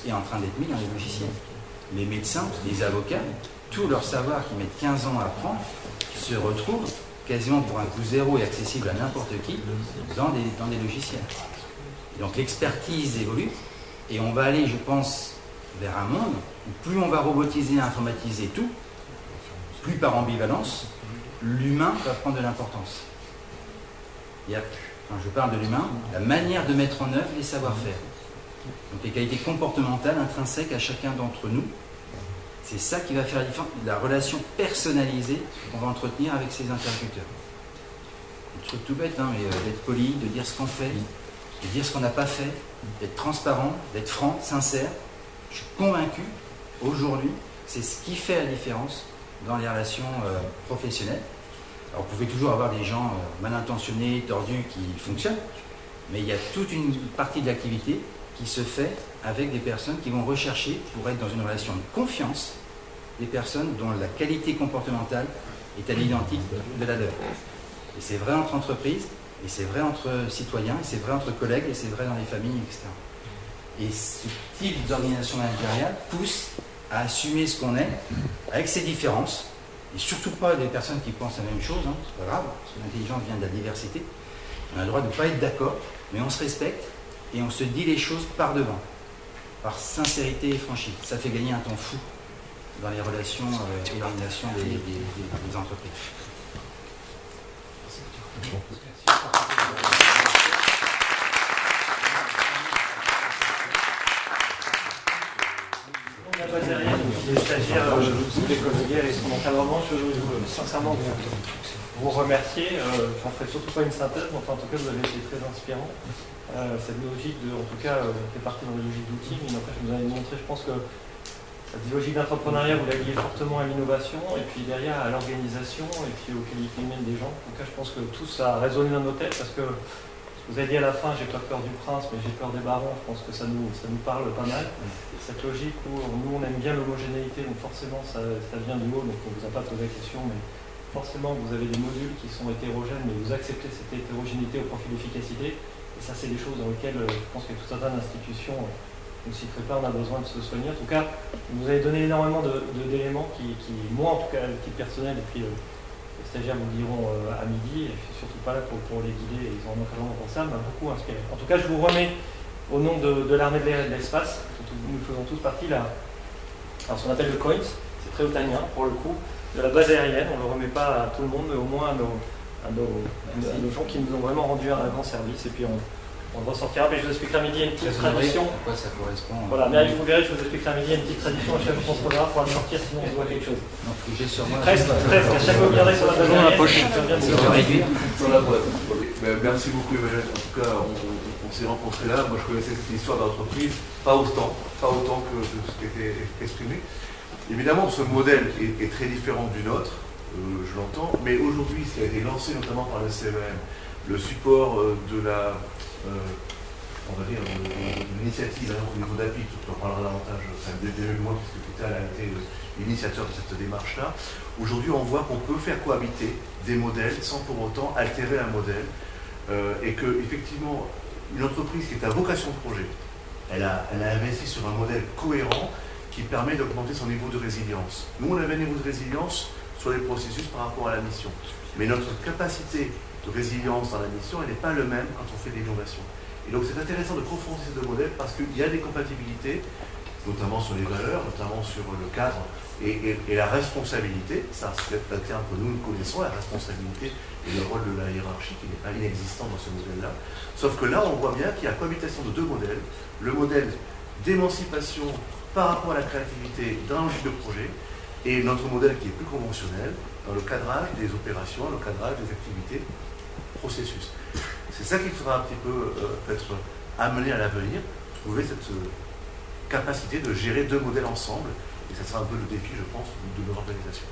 est en train d'être mis dans les logiciels. Les médecins, les avocats, tout leur savoir qui met 15 ans à apprendre, se retrouve quasiment pour un coût zéro et accessible à n'importe qui dans des logiciels. Et donc l'expertise évolue et on va aller, je pense, vers un monde où plus on va robotiser et informatiser tout, plus par ambivalence, l'humain va prendre de l'importance. Quand je parle de l'humain, la manière de mettre en œuvre les savoir-faire. Donc les qualités comportementales intrinsèques à chacun d'entre nous, c'est ça qui va faire la différence, la relation personnalisée qu'on va entretenir avec ses interlocuteurs. Un truc tout bête, hein, mais d'être poli, de dire ce qu'on fait, de dire ce qu'on n'a pas fait, d'être transparent, d'être franc, sincère. Je suis convaincu, aujourd'hui, c'est ce qui fait la différence dans les relations professionnelles. Alors vous pouvez toujours avoir des gens mal intentionnés, tordus, qui fonctionnent, mais il y a toute une partie de l'activité qui se fait avec des personnes qui vont rechercher, pour être dans une relation de confiance, des personnes dont la qualité comportementale est à l'identique de la leur. Et c'est vrai entre entreprises, et c'est vrai entre citoyens, et c'est vrai entre collègues, et c'est vrai dans les familles, etc. Et ce type d'organisation managériale pousse à assumer ce qu'on est, avec ses différences, et surtout pas des personnes qui pensent la même chose, hein, c'est pas grave, parce que l'intelligence vient de la diversité. On a le droit de ne pas être d'accord, mais on se respecte, et on se dit les choses par devant, par sincérité et franchise. Ça fait gagner un temps fou dans les relations et l'organisation des entreprises. Les stagiaires, les collègues et son encadrement, je veux sincèrement vous remercier. J'en ferai surtout pas une synthèse, mais enfin, en tout cas, vous avez été très inspirant. Cette logique, en tout cas, fait partie de la logique d'outils, mais n'empêche, vous avez montré, je pense que cette logique d'entrepreneuriat, vous la liez fortement à l'innovation, et puis derrière à l'organisation, et puis aux qualités humaines des gens. En tout cas, je pense que tout ça a résonné dans nos têtes, parce que vous avez dit à la fin, j'ai pas peur du prince, mais j'ai peur des barons. Je pense que ça nous parle pas mal. Cette logique où nous, on aime bien l'homogénéité, donc forcément, ça vient du haut, donc on ne vous a pas posé la question, mais forcément, vous avez des modules qui sont hétérogènes, mais vous acceptez cette hétérogénéité au profit d'efficacité. Et ça, c'est des choses dans lesquelles je pense qu'il y a tout un tas d'institutions, je ne citerai pas, on a besoin de se soigner. En tout cas, vous avez donné énormément d'éléments qui, moi, en tout cas, à titre personnel, et puis les stagiaires vous le diront à midi, et je ne suis surtout pas là pour les guider, ils ont un encadrement pour ça, m'a beaucoup inspiré. En tout cas, je vous remets au nom de l'armée de l'air et de l'espace, nous faisons tous partie là. Alors, ce qu'on appelle le COINS, c'est très otanien pour le coup, de la base aérienne. On ne le remet pas à tout le monde, mais au moins à nos gens qui nous ont vraiment rendu un grand service. Et puis on le ressortira. Mais je vous expliquerai à midi une petite tradition. À quoi ça correspond? Voilà, mais vous verrez, je vous expliquerai à midi une petite tradition à chaque France Programme pour la sortir, sinon on se voit quelque chose. Non, j'ai sur moi. Presque, à chaque fois que vous viendrez sur la base aérienne, poche. Merci beaucoup Emmanuel. En tout cas, on s'est rencontrés là. Moi je connaissais cette histoire d'entreprise, pas autant que ce qui était exprimé. Évidemment, ce modèle est très différent du nôtre, je l'entends, mais aujourd'hui, ce qui a été lancé notamment par le CEM, le support de la, on va dire, de l'initiative au niveau d'API, tu en parleras davantage, de moi, puisque Vital a été l'initiateur de cette démarche-là. Aujourd'hui, on voit qu'on peut faire cohabiter des modèles sans pour autant altérer un modèle, et que, effectivement, une entreprise qui est à vocation de projet, elle a investi sur un modèle cohérent qui permet d'augmenter son niveau de résilience. Nous, on avait un niveau de résilience sur les processus par rapport à la mission. Mais notre capacité de résilience dans la mission, elle n'est pas le même quand on fait de l'innovation. Et donc, c'est intéressant de confronter ces deux modèles parce qu'il y a des compatibilités, notamment sur les valeurs, notamment sur le cadre et la responsabilité. Ça, c'est un terme que nous connaissons, la responsabilité et le rôle de la hiérarchie qui n'est pas inexistant dans ce modèle-là. Sauf que là, on voit bien qu'il y a cohabitation de deux modèles. Le modèle d'émancipation par rapport à la créativité dans le de projet et notre modèle qui est plus conventionnel dans le cadrage des opérations, le cadrage des activités, processus. C'est ça qu'il faudra un petit peu être amené à l'avenir, trouver cette capacité de gérer deux modèles ensemble, et ça sera un peu le défi, je pense, de notre organisation.